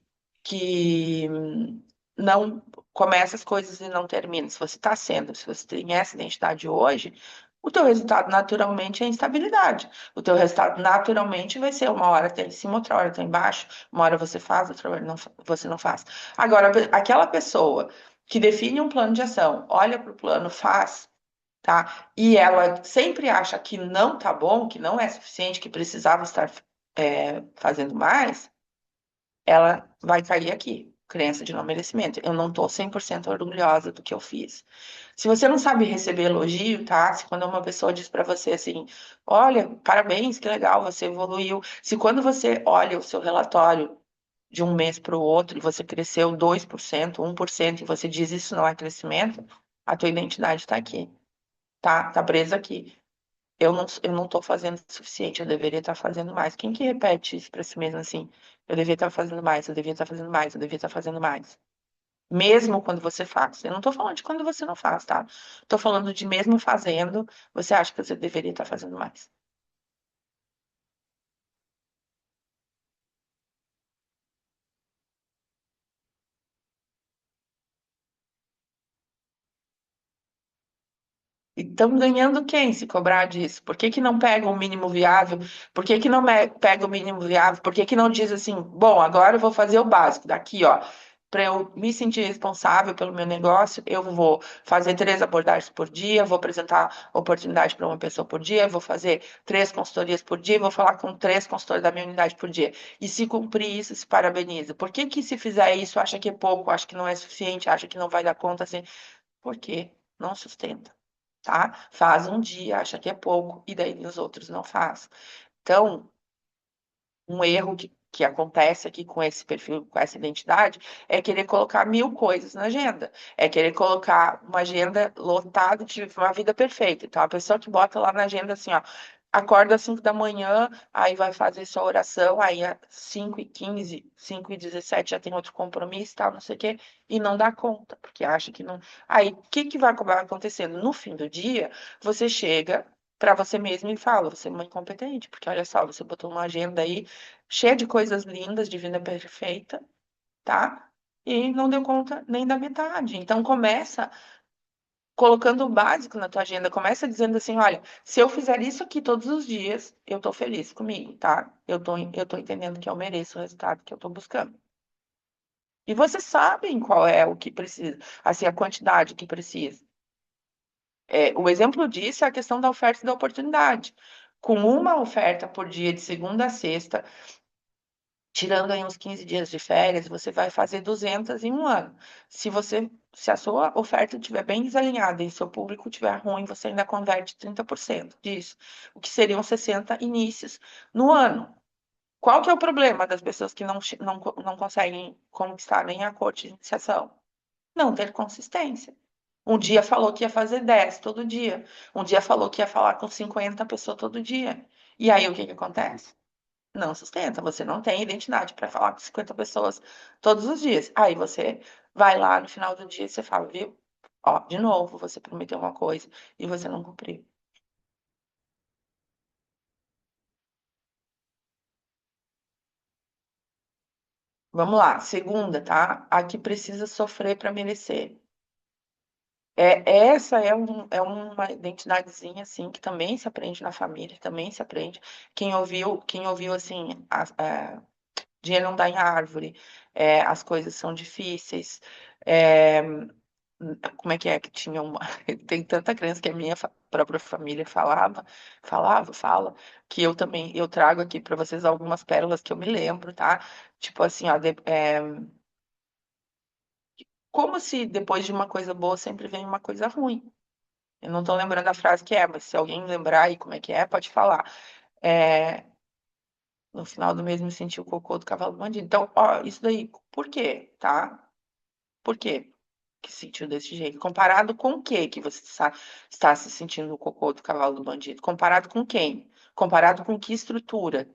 não começa as coisas e não termina, se você está sendo, se você tem essa identidade hoje, o teu resultado naturalmente é instabilidade. O teu resultado naturalmente vai ser uma hora tá em cima, outra hora tá embaixo, uma hora você faz, outra hora você não faz. Agora, aquela pessoa que define um plano de ação, olha para o plano, faz, tá? E ela sempre acha que não tá bom, que não é suficiente, que precisava estar fazendo mais, ela vai cair aqui. Crença de não merecimento. Eu não tô 100% orgulhosa do que eu fiz. Se você não sabe receber elogio, tá? Se quando uma pessoa diz pra você assim, olha, parabéns, que legal, você evoluiu. Se quando você olha o seu relatório de um mês para o outro e você cresceu 2%, 1%, e você diz isso não é crescimento, a tua identidade está aqui, tá? Tá presa aqui. Eu não tô fazendo o suficiente, eu deveria estar fazendo mais. Quem que repete isso para si mesmo assim? Eu deveria estar fazendo mais, eu devia estar fazendo mais, eu devia estar fazendo mais. Mesmo quando você faz. Eu não tô falando de quando você não faz, tá? Tô falando de mesmo fazendo, você acha que você deveria estar fazendo mais. E estão ganhando quem se cobrar disso? Por que que não pega o mínimo viável? Por que que não pega o mínimo viável? Por que que não diz assim, bom, agora eu vou fazer o básico daqui, ó. Para eu me sentir responsável pelo meu negócio, eu vou fazer 3 abordagens por dia, vou apresentar oportunidade para uma pessoa por dia, vou fazer 3 consultorias por dia, vou falar com 3 consultores da minha unidade por dia. E se cumprir isso, se parabeniza. Por que que se fizer isso, acha que é pouco, acha que não é suficiente, acha que não vai dar conta assim? Por quê? Não sustenta, tá? Faz um dia, acha que é pouco, e daí os outros não faz. Então, um erro que acontece aqui com esse perfil, com essa identidade, é querer colocar 1000 coisas na agenda. É querer colocar uma agenda lotada de uma vida perfeita. Então, a pessoa que bota lá na agenda assim, ó, acorda às 5 da manhã, aí vai fazer sua oração, aí às 5h15, 5h17 já tem outro compromisso, tal, não sei o quê, e não dá conta, porque acha que não. Aí, o que que vai acabar acontecendo? No fim do dia, você chega para você mesmo e fala, você é uma incompetente, porque olha só, você botou uma agenda aí cheia de coisas lindas, de vida perfeita, tá? E não deu conta nem da metade. Então começa colocando o básico na tua agenda, começa dizendo assim, olha, se eu fizer isso aqui todos os dias, eu tô feliz comigo, tá? Eu tô entendendo que eu mereço o resultado que eu tô buscando. E vocês sabem qual é o que precisa, assim, a quantidade que precisa. O exemplo disso é a questão da oferta e da oportunidade. Com uma oferta por dia de segunda a sexta, tirando aí uns 15 dias de férias, você vai fazer 200 em um ano. Se a sua oferta estiver bem desalinhada e seu público estiver ruim, você ainda converte 30% disso, o que seriam 60 inícios no ano. Qual que é o problema das pessoas que não conseguem conquistar nem a corte de iniciação? Não ter consistência. Um dia falou que ia fazer 10 todo dia. Um dia falou que ia falar com 50 pessoas todo dia. E aí o que que acontece? Não sustenta, você não tem identidade para falar com 50 pessoas todos os dias. Aí você vai lá no final do dia e você fala, viu? Ó, de novo, você prometeu uma coisa e você não cumpriu. Vamos lá, segunda, tá? A que precisa sofrer para merecer. Essa é uma identidadezinha, assim, que também se aprende na família, também se aprende. Quem ouviu assim, dinheiro não dá em árvore, as coisas são difíceis, é, como é que tinha uma. Tem tanta crença que a minha própria família fala, que eu também, eu trago aqui para vocês algumas pérolas que eu me lembro, tá? Tipo assim, ó, como se depois de uma coisa boa sempre vem uma coisa ruim. Eu não tô lembrando a frase que é, mas se alguém lembrar aí como é que é, pode falar. É, no final do mês me senti o cocô do cavalo bandido. Então, ó, isso daí, por quê, tá? Por quê que se sentiu desse jeito? Comparado com o quê que você está se sentindo o cocô do cavalo do bandido? Comparado com quem? Comparado com que estrutura?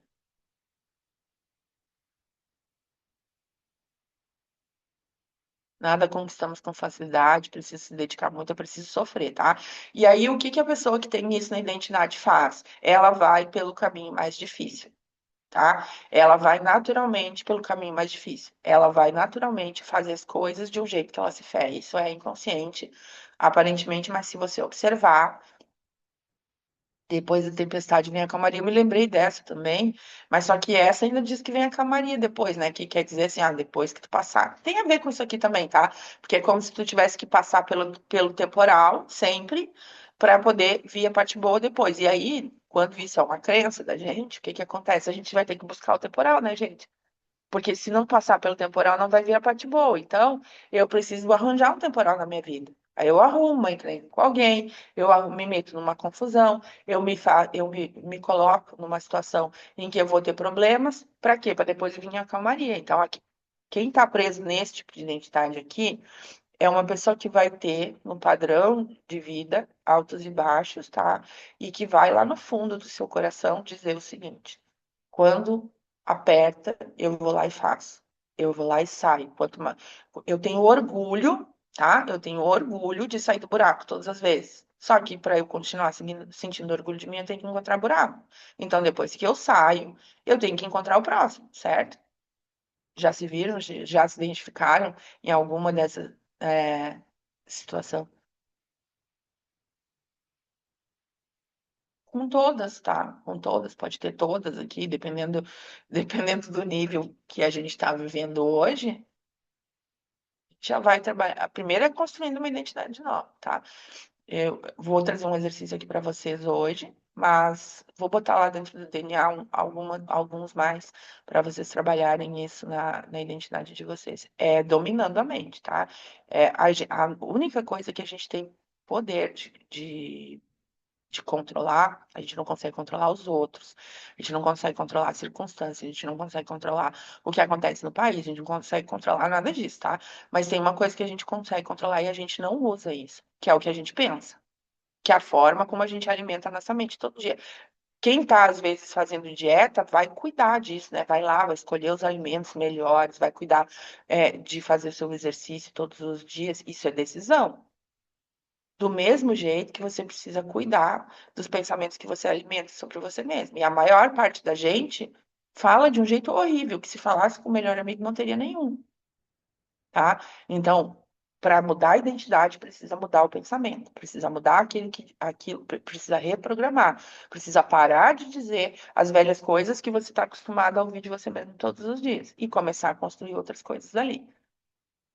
Nada conquistamos com facilidade, precisa se dedicar muito, é preciso sofrer, tá? E aí, o que que a pessoa que tem isso na identidade faz? Ela vai pelo caminho mais difícil, tá? Ela vai naturalmente pelo caminho mais difícil. Ela vai naturalmente fazer as coisas de um jeito que ela se ferre. Isso é inconsciente, aparentemente, mas se você observar, depois da tempestade vem a calmaria. Eu me lembrei dessa também, mas só que essa ainda diz que vem a calmaria depois, né? Que quer dizer assim, ah, depois que tu passar. Tem a ver com isso aqui também, tá? Porque é como se tu tivesse que passar pelo temporal, sempre, para poder vir a parte boa depois. E aí, quando isso é uma crença da gente, o que que acontece? A gente vai ter que buscar o temporal, né, gente? Porque se não passar pelo temporal, não vai vir a parte boa. Então, eu preciso arranjar um temporal na minha vida. Aí eu arrumo uma encrenca com alguém, me meto numa confusão, me coloco numa situação em que eu vou ter problemas. Para quê? Para depois vir a calmaria. Então, aqui, quem está preso nesse tipo de identidade aqui é uma pessoa que vai ter um padrão de vida, altos e baixos, tá? E que vai lá no fundo do seu coração dizer o seguinte: quando aperta, eu vou lá e faço. Eu vou lá e saio. Eu tenho orgulho, tá? Eu tenho orgulho de sair do buraco todas as vezes. Só que para eu continuar sentindo orgulho de mim, eu tenho que encontrar buraco. Então, depois que eu saio, eu tenho que encontrar o próximo, certo? Já se viram, já se identificaram em alguma dessas situação? Com todas, tá? Com todas, pode ter todas aqui, dependendo do nível que a gente está vivendo hoje, já vai trabalhar. A primeira é construindo uma identidade nova, tá? Eu vou trazer um exercício aqui para vocês hoje, mas vou botar lá dentro do DNA alguns mais para vocês trabalharem isso na identidade de vocês. É dominando a mente, tá? A única coisa que a gente tem poder de controlar, a gente não consegue controlar os outros, a gente não consegue controlar as circunstâncias, a gente não consegue controlar o que acontece no país, a gente não consegue controlar nada disso, tá? Mas tem uma coisa que a gente consegue controlar e a gente não usa isso, que é o que a gente pensa, que é a forma como a gente alimenta a nossa mente todo dia. Quem tá, às vezes, fazendo dieta, vai cuidar disso, né? Vai lá, vai escolher os alimentos melhores, vai cuidar, de fazer o seu exercício todos os dias. Isso é decisão. Do mesmo jeito que você precisa cuidar dos pensamentos que você alimenta sobre você mesmo. E a maior parte da gente fala de um jeito horrível, que se falasse com o melhor amigo não teria nenhum, tá? Então, para mudar a identidade, precisa mudar o pensamento, precisa mudar precisa reprogramar, precisa parar de dizer as velhas coisas que você está acostumado a ouvir de você mesmo todos os dias e começar a construir outras coisas ali.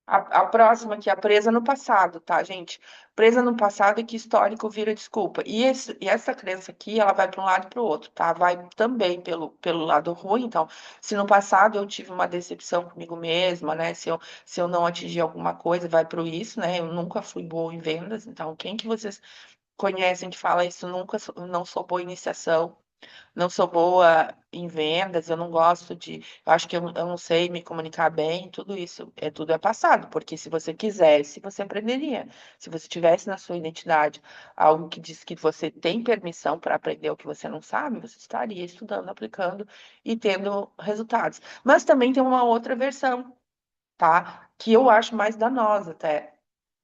A próxima aqui, a presa no passado, tá, gente? Presa no passado e que histórico vira desculpa. E essa crença aqui, ela vai para um lado e para o outro, tá? Vai também pelo lado ruim. Então, se no passado eu tive uma decepção comigo mesma, né? Se eu não atingi alguma coisa, vai para isso, né? Eu nunca fui boa em vendas. Então, quem que vocês conhecem que fala isso? Não sou boa em iniciação, não sou boa em vendas, eu não gosto de. Eu acho que eu não sei me comunicar bem, tudo isso tudo é passado, porque se você quisesse, você aprenderia. Se você tivesse na sua identidade algo que diz que você tem permissão para aprender o que você não sabe, você estaria estudando, aplicando e tendo resultados. Mas também tem uma outra versão, tá? Que eu acho mais danosa até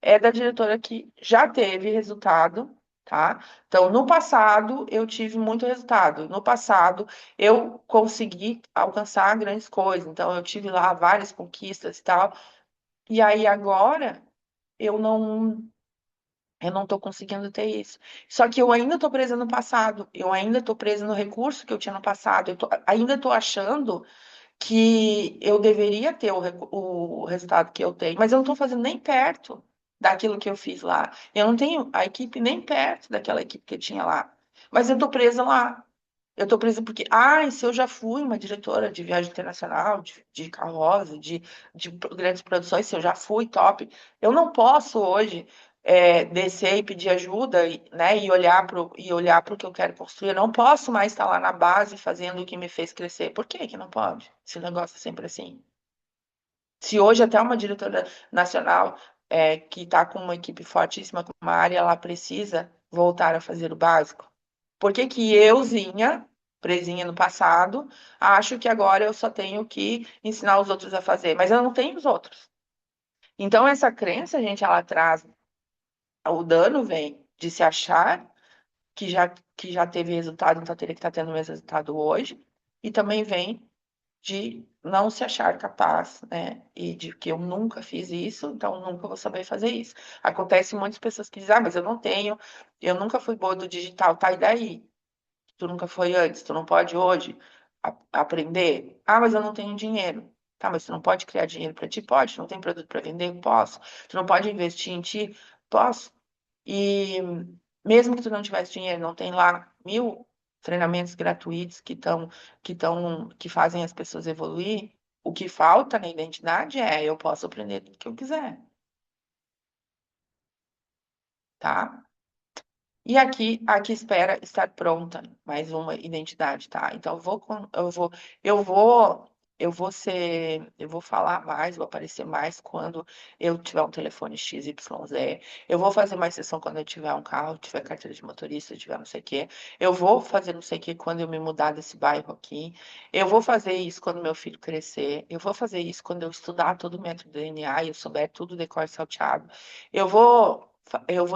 é da diretora que já teve resultado, tá? Então, no passado, eu tive muito resultado. No passado, eu consegui alcançar grandes coisas. Então, eu tive lá várias conquistas e tal. E aí, agora, eu não. Eu não estou conseguindo ter isso. Só que eu ainda estou presa no passado. Eu ainda estou presa no recurso que eu tinha no passado. Ainda estou achando que eu deveria ter o resultado que eu tenho, mas eu não estou fazendo nem perto daquilo que eu fiz lá. Eu não tenho a equipe nem perto daquela equipe que eu tinha lá. Mas eu estou presa lá. Eu estou presa porque, se eu já fui uma diretora de viagem internacional, de carroça, de grandes produções, se eu já fui top, eu não posso hoje descer e pedir ajuda, né, e olhar para o que eu quero construir. Eu não posso mais estar lá na base fazendo o que me fez crescer. Por que que não pode? Esse negócio é sempre assim. Se hoje até uma diretora nacional que está com uma equipe fortíssima, com uma área, ela precisa voltar a fazer o básico. Por que que euzinha, presinha no passado, acho que agora eu só tenho que ensinar os outros a fazer, mas eu não tenho os outros. Então, essa crença, gente, ela traz, o dano vem de se achar que já teve resultado, então teria que estar tendo o mesmo resultado hoje, e também vem de não se achar capaz, né? E de que eu nunca fiz isso, então nunca vou saber fazer isso. Acontece muitas pessoas que dizem, ah, mas eu não tenho, eu nunca fui boa do digital, tá? E daí? Tu nunca foi antes, tu não pode hoje aprender? Ah, mas eu não tenho dinheiro. Tá, mas tu não pode criar dinheiro para ti? Pode. Tu não tem produto para vender? Posso. Tu não pode investir em ti? Posso. E mesmo que tu não tivesse dinheiro, não tem lá 1.000 treinamentos gratuitos que fazem as pessoas evoluir. O que falta na identidade é eu posso aprender tudo que eu quiser, tá? E aqui espera estar pronta mais uma identidade, tá? Então eu vou falar mais, vou aparecer mais quando eu tiver um telefone XYZ. Eu vou fazer mais sessão quando eu tiver um carro, tiver carteira de motorista, tiver não sei o quê. Eu vou fazer não sei o quê quando eu me mudar desse bairro aqui. Eu vou fazer isso quando meu filho crescer. Eu vou fazer isso quando eu estudar todo o método DNA e eu souber tudo decor e salteado. Eu vou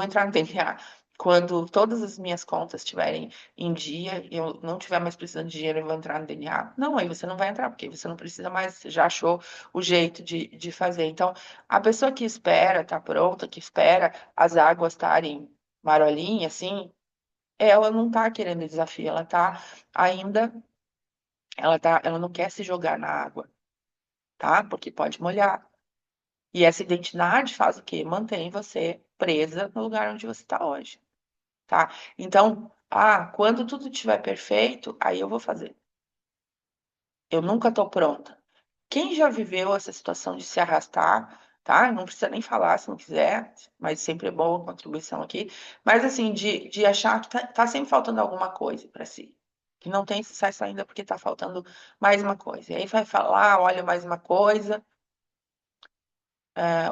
entrar no DNA quando todas as minhas contas estiverem em dia e eu não tiver mais precisando de dinheiro, eu vou entrar no DNA. Não, aí você não vai entrar, porque você não precisa mais, você já achou o jeito de fazer. Então, a pessoa que espera, tá pronta, que espera as águas estarem marolinhas, assim, ela não tá querendo desafio, ela tá ainda, ela não quer se jogar na água, tá? Porque pode molhar. E essa identidade faz o quê? Mantém você presa no lugar onde você está hoje. Tá? Então, quando tudo estiver perfeito, aí eu vou fazer. Eu nunca estou pronta. Quem já viveu essa situação de se arrastar, tá? Não precisa nem falar se não quiser, mas sempre é boa a contribuição aqui. Mas assim, de achar que tá sempre faltando alguma coisa para si. Que não tem sucesso ainda porque tá faltando mais uma coisa. E aí vai falar, olha mais uma coisa,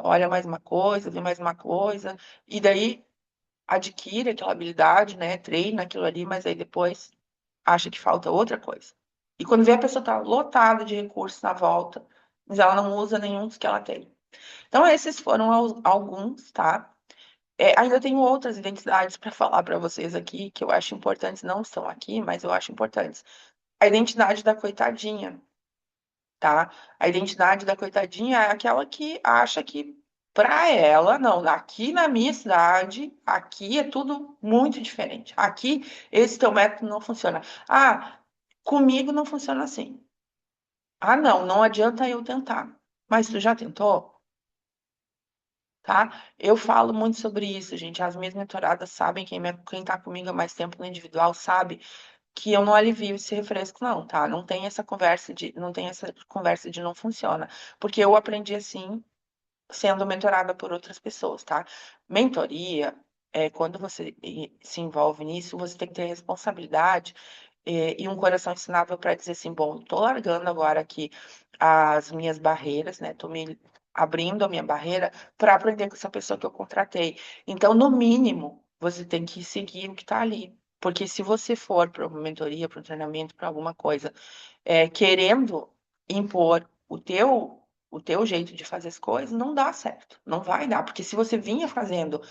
olha mais uma coisa, vê mais uma coisa. E daí adquire aquela habilidade, né? Treina aquilo ali, mas aí depois acha que falta outra coisa. E quando vê a pessoa está lotada de recursos na volta, mas ela não usa nenhum dos que ela tem. Então, esses foram alguns, tá? Ainda tenho outras identidades para falar para vocês aqui, que eu acho importantes, não estão aqui, mas eu acho importantes. A identidade da coitadinha, tá? A identidade da coitadinha é aquela que acha que para ela, não, aqui na minha cidade, aqui é tudo muito diferente. Aqui esse teu método não funciona. Ah, comigo não funciona assim. Ah, não, não adianta eu tentar. Mas tu já tentou? Tá? Eu falo muito sobre isso, gente. As minhas mentoradas sabem, quem tá comigo há mais tempo no individual sabe que eu não alivio esse refresco, não, tá? Não tem essa conversa de não funciona. Porque eu aprendi assim, sendo mentorada por outras pessoas, tá? Mentoria, quando você se envolve nisso, você tem que ter responsabilidade e um coração ensinável para dizer assim, bom, tô largando agora aqui as minhas barreiras, né? Tô me abrindo a minha barreira para aprender com essa pessoa que eu contratei. Então, no mínimo, você tem que seguir o que está ali. Porque se você for para uma mentoria, para um treinamento, para alguma coisa, querendo impor o teu jeito de fazer as coisas, não dá certo. Não vai dar. Porque se você vinha fazendo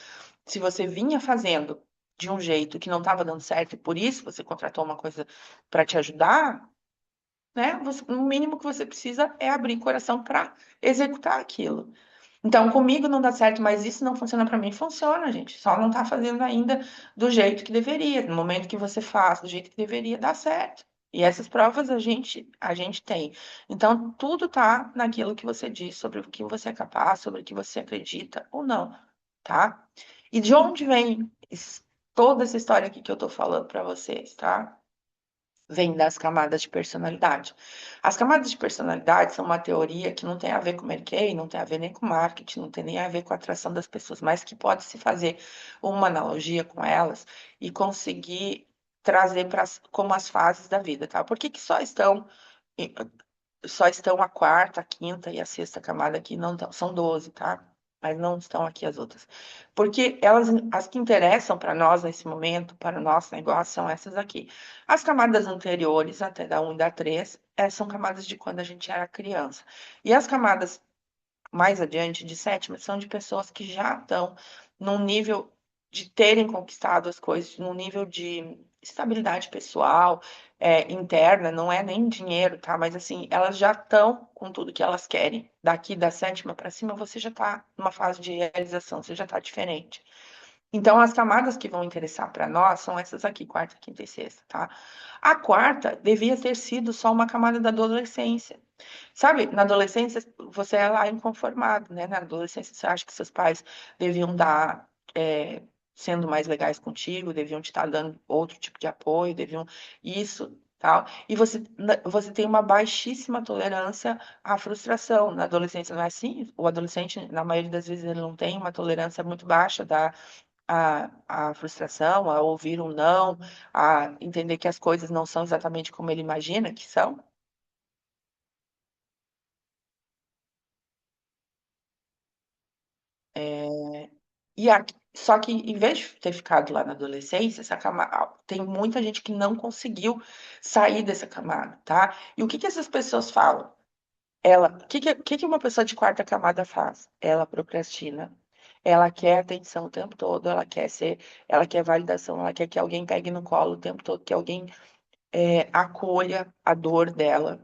de um jeito que não estava dando certo e por isso você contratou uma coisa para te ajudar, né? O mínimo que você precisa é abrir coração para executar aquilo. Então, comigo não dá certo, mas isso não funciona para mim. Funciona, gente. Só não está fazendo ainda do jeito que deveria. No momento que você faz do jeito que deveria, dá certo. E essas provas a gente tem. Então, tudo está naquilo que você diz sobre o que você é capaz, sobre o que você acredita ou não, tá? E de onde vem toda essa história aqui que eu tô falando para vocês, tá? Vem das camadas de personalidade. As camadas de personalidade são uma teoria que não tem a ver com Merkey, não tem a ver nem com marketing, não tem nem a ver com a atração das pessoas, mas que pode se fazer uma analogia com elas e conseguir trazer para como as fases da vida, tá? Por que que só estão a quarta, a quinta e a sexta camada aqui, não tão, são 12, tá? Mas não estão aqui as outras. Porque as que interessam para nós nesse momento, para o nosso negócio, são essas aqui. As camadas anteriores, até da 1 e da 3, são camadas de quando a gente era criança. E as camadas mais adiante, de sétima, são de pessoas que já estão num nível de terem conquistado as coisas, num nível de estabilidade pessoal, interna, não é nem dinheiro, tá? Mas assim, elas já estão com tudo que elas querem. Daqui da sétima para cima, você já está numa fase de realização, você já está diferente. Então, as camadas que vão interessar para nós são essas aqui, quarta, quinta e sexta, tá? A quarta devia ter sido só uma camada da adolescência. Sabe, na adolescência você é lá inconformado, né? Na adolescência você acha que seus pais deviam dar, sendo mais legais contigo, deviam te estar dando outro tipo de apoio, deviam isso, tal. E você tem uma baixíssima tolerância à frustração. Na adolescência não é assim? O adolescente, na maioria das vezes, ele não tem uma tolerância muito baixa à frustração, a ouvir um não, a entender que as coisas não são exatamente como ele imagina que são. É, só que, em vez de ter ficado lá na adolescência, tem muita gente que não conseguiu sair dessa camada, tá? E o que que essas pessoas falam? O que que uma pessoa de quarta camada faz? Ela procrastina. Ela quer atenção o tempo todo, ela quer validação, ela quer que alguém pegue no colo o tempo todo, que alguém acolha a dor dela,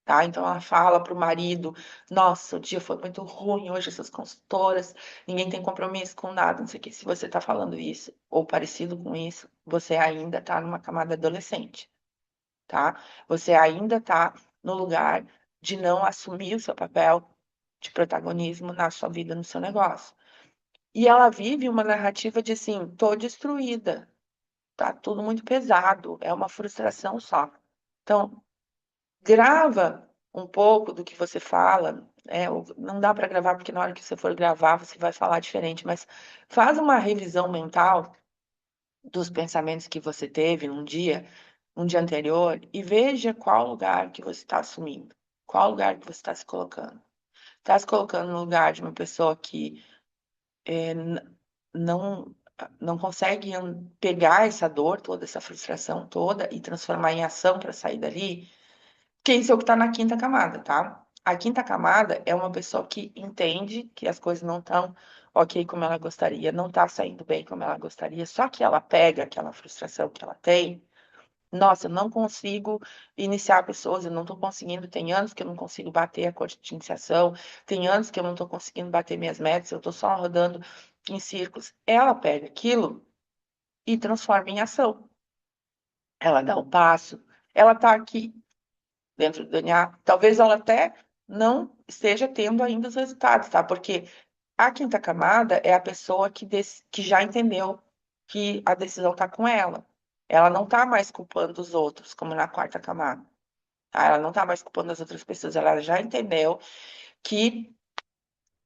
tá? Então ela fala para o marido: Nossa, o dia foi muito ruim hoje, essas consultoras, ninguém tem compromisso com nada, não sei o que. Se você está falando isso ou parecido com isso, você ainda está numa camada adolescente, tá? Você ainda está no lugar de não assumir o seu papel de protagonismo na sua vida, no seu negócio. E ela vive uma narrativa de assim: tô destruída, tá tudo muito pesado, é uma frustração só. Então, grava um pouco do que você fala, não dá para gravar, porque na hora que você for gravar, você vai falar diferente, mas faz uma revisão mental dos pensamentos que você teve um dia anterior, e veja qual lugar que você está assumindo, qual lugar que você está se colocando. Está se colocando no lugar de uma pessoa que não não consegue pegar essa dor toda, essa frustração toda e transformar em ação para sair dali, que isso é o que está na quinta camada, tá? A quinta camada é uma pessoa que entende que as coisas não estão ok como ela gostaria, não está saindo bem como ela gostaria, só que ela pega aquela frustração que ela tem. Nossa, eu não consigo iniciar pessoas, eu não estou conseguindo. Tem anos que eu não consigo bater a cota de iniciação, tem anos que eu não estou conseguindo bater minhas metas, eu estou só rodando em círculos. Ela pega aquilo e transforma em ação. Ela dá um passo, ela está aqui dentro do DNA. Talvez ela até não esteja tendo ainda os resultados, tá? Porque a quinta camada é a pessoa que já entendeu que a decisão está com ela. Ela não está mais culpando os outros, como na quarta camada. Tá? Ela não está mais culpando as outras pessoas. Ela já entendeu que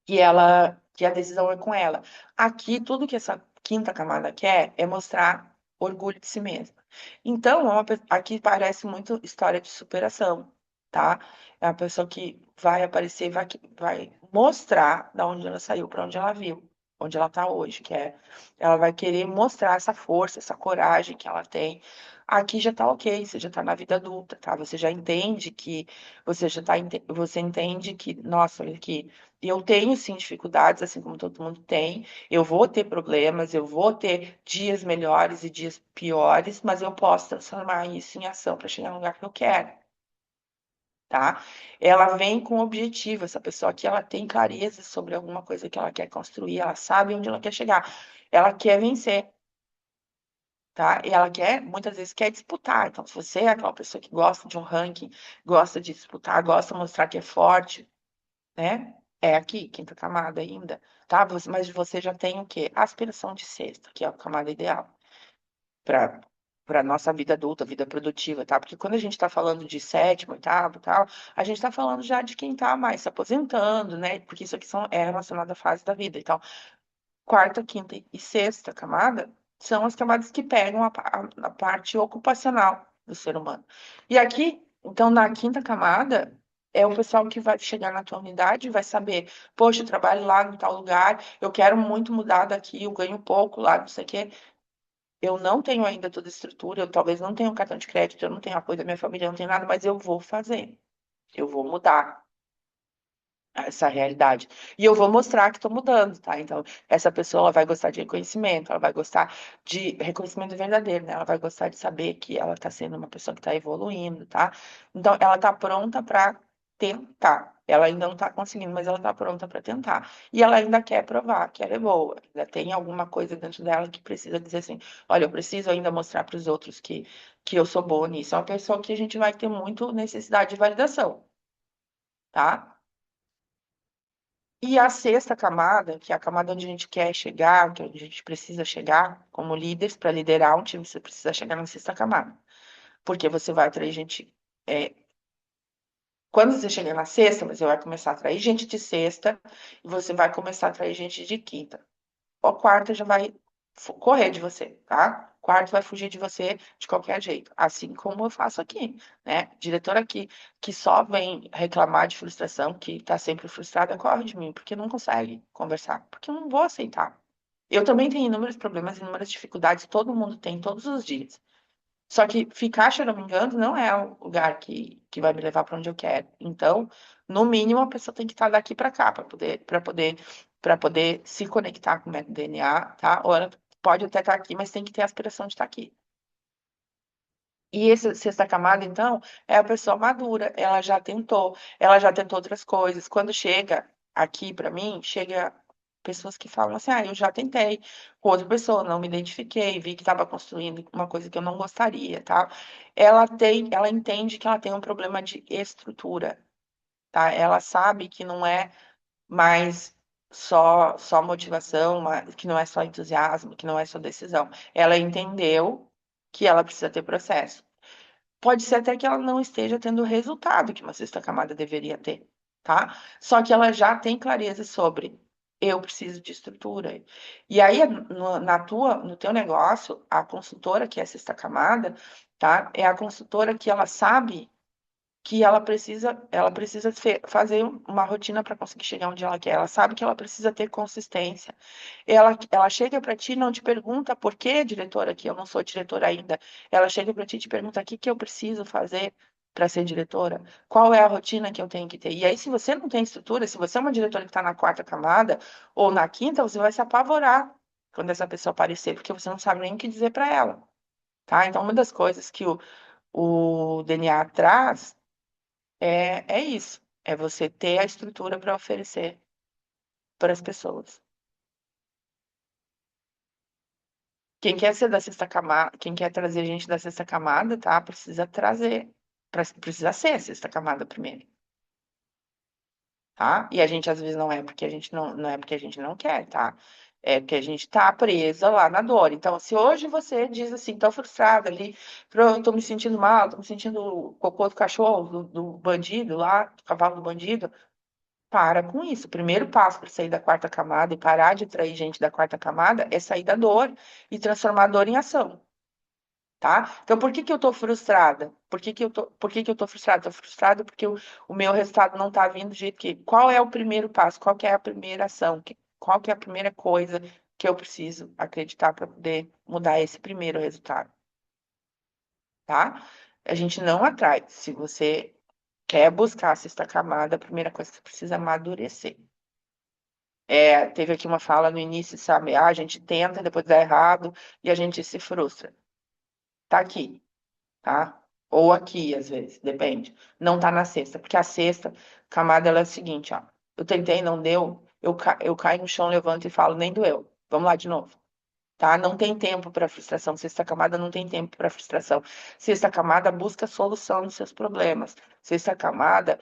que a decisão é com ela. Aqui, tudo que essa quinta camada quer é mostrar orgulho de si mesma. Então, aqui parece muito história de superação, tá? É uma pessoa que vai aparecer, vai mostrar da onde ela saiu, para onde ela viu, onde ela está hoje, ela vai querer mostrar essa força, essa coragem que ela tem. Aqui já está ok, você já está na vida adulta, tá? Você já entende que você entende que, nossa, olha aqui, eu tenho sim dificuldades, assim como todo mundo tem. Eu vou ter problemas, eu vou ter dias melhores e dias piores, mas eu posso transformar isso em ação para chegar no lugar que eu quero, tá? Ela vem com objetivo, essa pessoa aqui, ela tem clareza sobre alguma coisa que ela quer construir, ela sabe onde ela quer chegar. Ela quer vencer, tá? E ela muitas vezes quer disputar. Então, se você é aquela pessoa que gosta de um ranking, gosta de disputar, gosta de mostrar que é forte, né? É aqui, quinta camada ainda, tá? Mas você já tem o quê? Aspiração de sexta, que é a camada ideal para nossa vida adulta, vida produtiva, tá? Porque quando a gente está falando de sétimo, oitavo, tal, a gente está falando já de quem está mais se aposentando, né? Porque isso aqui é relacionado à fase da vida. Então, quarta, quinta e sexta camada são as camadas que pegam a parte ocupacional do ser humano. E aqui, então, na quinta camada, é o pessoal que vai chegar na tua unidade e vai saber, poxa, eu trabalho lá em tal lugar, eu quero muito mudar daqui, eu ganho pouco lá, não sei o quê. Eu não tenho ainda toda a estrutura, eu talvez não tenha um cartão de crédito, eu não tenho apoio da minha família, eu não tenho nada, mas eu vou fazer, eu vou mudar. essa realidade. E eu vou mostrar que estou mudando, tá? Então, essa pessoa ela vai gostar de reconhecimento, ela vai gostar de reconhecimento verdadeiro, né? Ela vai gostar de saber que ela está sendo uma pessoa que está evoluindo, tá? Então, ela está pronta para tentar. Ela ainda não está conseguindo, mas ela está pronta para tentar. E ela ainda quer provar que ela é boa. Ainda tem alguma coisa dentro dela que precisa dizer assim: olha, eu preciso ainda mostrar para os outros que eu sou boa nisso. É uma pessoa que a gente vai ter muito necessidade de validação, tá? E a sexta camada, que é a camada onde a gente quer chegar, que a gente precisa chegar como líderes, para liderar um time, você precisa chegar na sexta camada. Porque você vai atrair gente. Quando você chegar na sexta, você vai começar a atrair gente de sexta e você vai começar a atrair gente de quinta. O quarto já vai correr de você, tá? O quarto vai fugir de você de qualquer jeito, assim como eu faço aqui, né? Diretora aqui que só vem reclamar de frustração, que tá sempre frustrada, corre de mim, porque não consegue conversar, porque eu não vou aceitar. Eu também tenho inúmeros problemas, inúmeras dificuldades, todo mundo tem todos os dias. Só que ficar choramingando não é o lugar que vai me levar para onde eu quero. Então, no mínimo, a pessoa tem que estar daqui para cá para poder se conectar com o método DNA, tá? Ou ela pode até estar aqui, mas tem que ter a aspiração de estar aqui. E essa sexta camada, então, é a pessoa madura, ela já tentou outras coisas. Quando chega aqui para mim, chega pessoas que falam assim: ah, eu já tentei com outra pessoa, não me identifiquei, vi que estava construindo uma coisa que eu não gostaria, tá? Ela entende que ela tem um problema de estrutura, tá? Ela sabe que não é mais só motivação, que não é só entusiasmo, que não é só decisão. Ela entendeu que ela precisa ter processo. Pode ser até que ela não esteja tendo o resultado que uma sexta camada deveria ter, tá? Só que ela já tem clareza sobre eu preciso de estrutura. E aí, no teu negócio, a consultora que é a sexta camada, tá? É a consultora que ela sabe que ela precisa fazer uma rotina para conseguir chegar onde ela quer. Ela sabe que ela precisa ter consistência. Ela chega para ti, não te pergunta por que, diretora, que eu não sou diretora ainda. Ela chega para ti e te pergunta o que que eu preciso fazer para ser diretora, qual é a rotina que eu tenho que ter. E aí, se você não tem estrutura, se você é uma diretora que está na quarta camada ou na quinta, você vai se apavorar quando essa pessoa aparecer, porque você não sabe nem o que dizer para ela, tá? Então, uma das coisas que o DNA traz é isso. É você ter a estrutura para oferecer para as pessoas. Quem quer ser da sexta camada, quem quer trazer gente da sexta camada, tá? Precisa trazer. Precisa ser a sexta camada primeiro, tá? E a gente às vezes não é porque a gente não é porque a gente não quer, tá? É porque a gente tá presa lá na dor. Então, se hoje você diz assim, tô frustrada ali, tô me sentindo mal, tô me sentindo o cocô do cachorro, do bandido lá, do cavalo do bandido, para com isso. O primeiro passo para sair da quarta camada e parar de atrair gente da quarta camada é sair da dor e transformar a dor em ação, tá? Então, por que que eu tô frustrada? Por que que eu tô frustrada? Tô frustrada porque o meu resultado não tá vindo do jeito que... Qual é o primeiro passo? Qual que é a primeira ação? Qual que é a primeira coisa que eu preciso acreditar para poder mudar esse primeiro resultado, tá? A gente não atrai. Se você quer buscar a sexta camada, a primeira coisa que você precisa é amadurecer. Teve aqui uma fala no início, sabe? Ah, a gente tenta, depois dá errado e a gente se frustra. Tá aqui, tá? Ou aqui, às vezes, depende. Não tá na sexta, porque a sexta camada ela é a seguinte, ó. Eu tentei, não deu, eu caio no chão, levanto e falo, nem doeu. Vamos lá de novo. Tá? Não tem tempo para frustração. Sexta camada não tem tempo para frustração. Sexta camada busca solução dos seus problemas. Sexta camada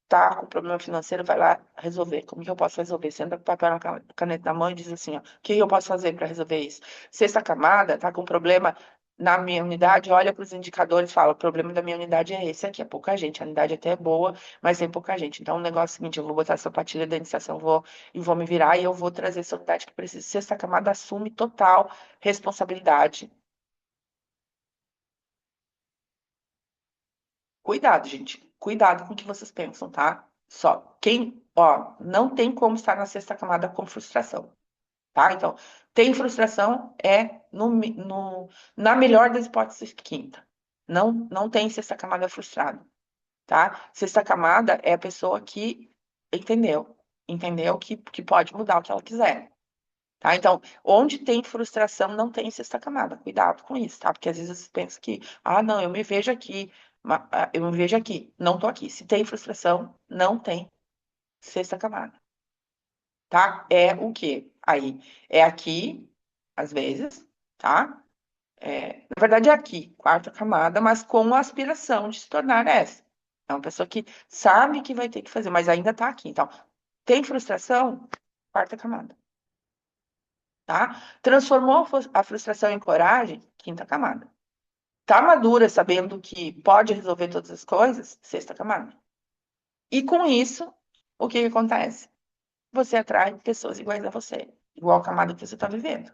tá com problema financeiro, vai lá resolver. Como que eu posso resolver? Senta com o papel na caneta na mão e diz assim, ó, o que eu posso fazer para resolver isso? Sexta camada, tá com problema na minha unidade, olha para os indicadores e fala, o problema da minha unidade é esse aqui, é pouca gente, a unidade até é boa, mas tem pouca gente. Então, o negócio é o seguinte, eu vou botar essa patilha da iniciação, vou me virar e eu vou trazer essa unidade que precisa. Sexta camada assume total responsabilidade. Cuidado, gente. Cuidado com o que vocês pensam, tá? Só quem, ó, não tem como estar na sexta camada com frustração, tá? Então, tem frustração é na melhor das hipóteses, quinta. Não tem sexta camada frustrada, tá? Sexta camada é a pessoa que entendeu. Entendeu que pode mudar o que ela quiser. Tá? Então, onde tem frustração, não tem sexta camada. Cuidado com isso, tá? Porque às vezes você pensa que, não, eu me vejo aqui, eu me vejo aqui, não tô aqui. Se tem frustração, não tem sexta camada, tá? É o quê? Aí, é aqui, às vezes, tá? Na verdade, é aqui, quarta camada, mas com a aspiração de se tornar essa. É uma pessoa que sabe que vai ter que fazer, mas ainda tá aqui. Então, tem frustração? Quarta camada. Tá? Transformou a frustração em coragem, quinta camada. Tá madura, sabendo que pode resolver todas as coisas, sexta camada. E com isso, o que que acontece? Você atrai pessoas iguais a você, igual a camada que você está vivendo.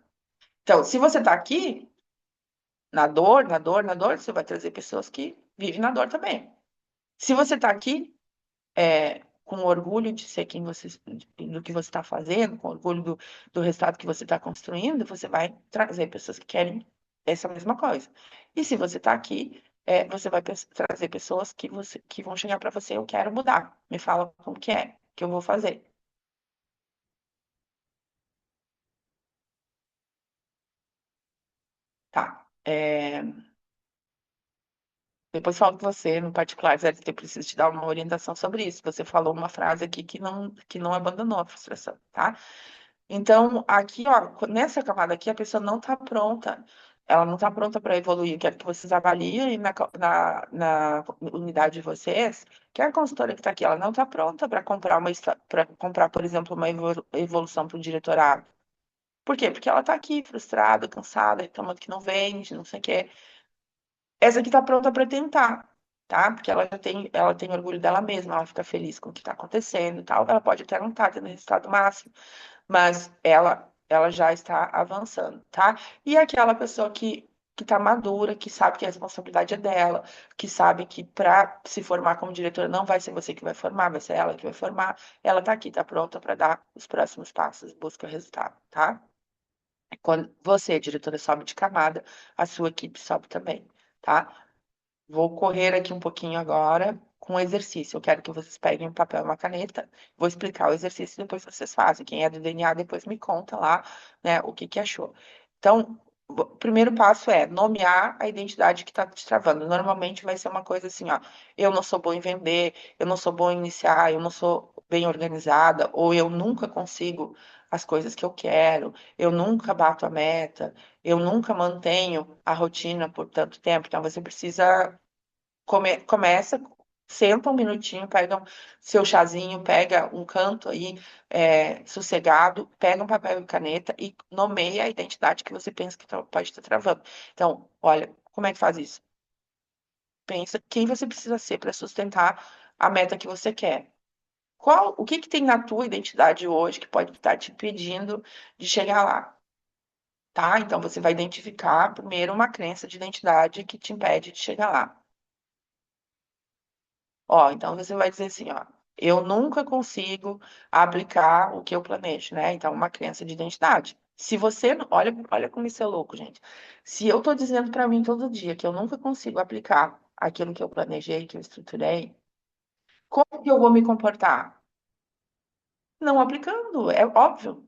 Então, se você está aqui, na dor, na dor, na dor, você vai trazer pessoas que vivem na dor também. Se você está aqui, com orgulho de ser quem você, do que você está fazendo, com orgulho do resultado que você está construindo, você vai trazer pessoas que querem essa mesma coisa. E se você está aqui, você vai trazer pessoas que vão chegar para você, eu quero mudar, me fala como que eu vou fazer. Tá. Depois falo com você, no particular, Zé, eu preciso te dar uma orientação sobre isso. Você falou uma frase aqui que não abandonou a frustração, tá? Então, aqui, ó, nessa camada aqui, a pessoa não está pronta. Ela não está pronta para evoluir. Eu quero que vocês avaliem na unidade de vocês, que a consultora que está aqui, ela não está pronta para comprar para comprar, por exemplo, uma evolução para o diretorado. Por quê? Porque ela está aqui frustrada, cansada, reclamando que não vende, não sei o quê. Essa aqui está pronta para tentar, tá? Porque ela tem orgulho dela mesma, ela fica feliz com o que está acontecendo e tal. Ela pode até não estar tendo resultado máximo, mas ela já está avançando, tá? E aquela pessoa que está madura, que sabe que a responsabilidade é dela, que sabe que para se formar como diretora não vai ser você que vai formar, vai ser ela que vai formar. Ela está aqui, está pronta para dar os próximos passos, busca resultado, tá? Quando você, diretora, sobe de camada, a sua equipe sobe também, tá? Vou correr aqui um pouquinho agora com o exercício. Eu quero que vocês peguem um papel e uma caneta. Vou explicar o exercício e depois vocês fazem. Quem é do DNA, depois me conta lá, né, o que que achou. Então, o primeiro passo é nomear a identidade que está te travando. Normalmente vai ser uma coisa assim, ó, eu não sou boa em vender, eu não sou boa em iniciar, eu não sou bem organizada, ou eu nunca consigo as coisas que eu quero, eu nunca bato a meta, eu nunca mantenho a rotina por tanto tempo. Então, você precisa começa, senta um minutinho, pega seu chazinho, pega um canto aí sossegado, pega um papel e caneta e nomeia a identidade que você pensa que pode estar travando. Então, olha, como é que faz isso? Pensa quem você precisa ser para sustentar a meta que você quer. O que que tem na tua identidade hoje que pode estar te impedindo de chegar lá? Tá? Então, você vai identificar primeiro uma crença de identidade que te impede de chegar lá. Ó, então você vai dizer assim, ó, eu nunca consigo aplicar o que eu planejo, né? Então, uma crença de identidade. Se você, olha como isso é louco, gente. Se eu tô dizendo para mim todo dia que eu nunca consigo aplicar aquilo que eu planejei, que eu estruturei, como que eu vou me comportar? Não aplicando, é óbvio.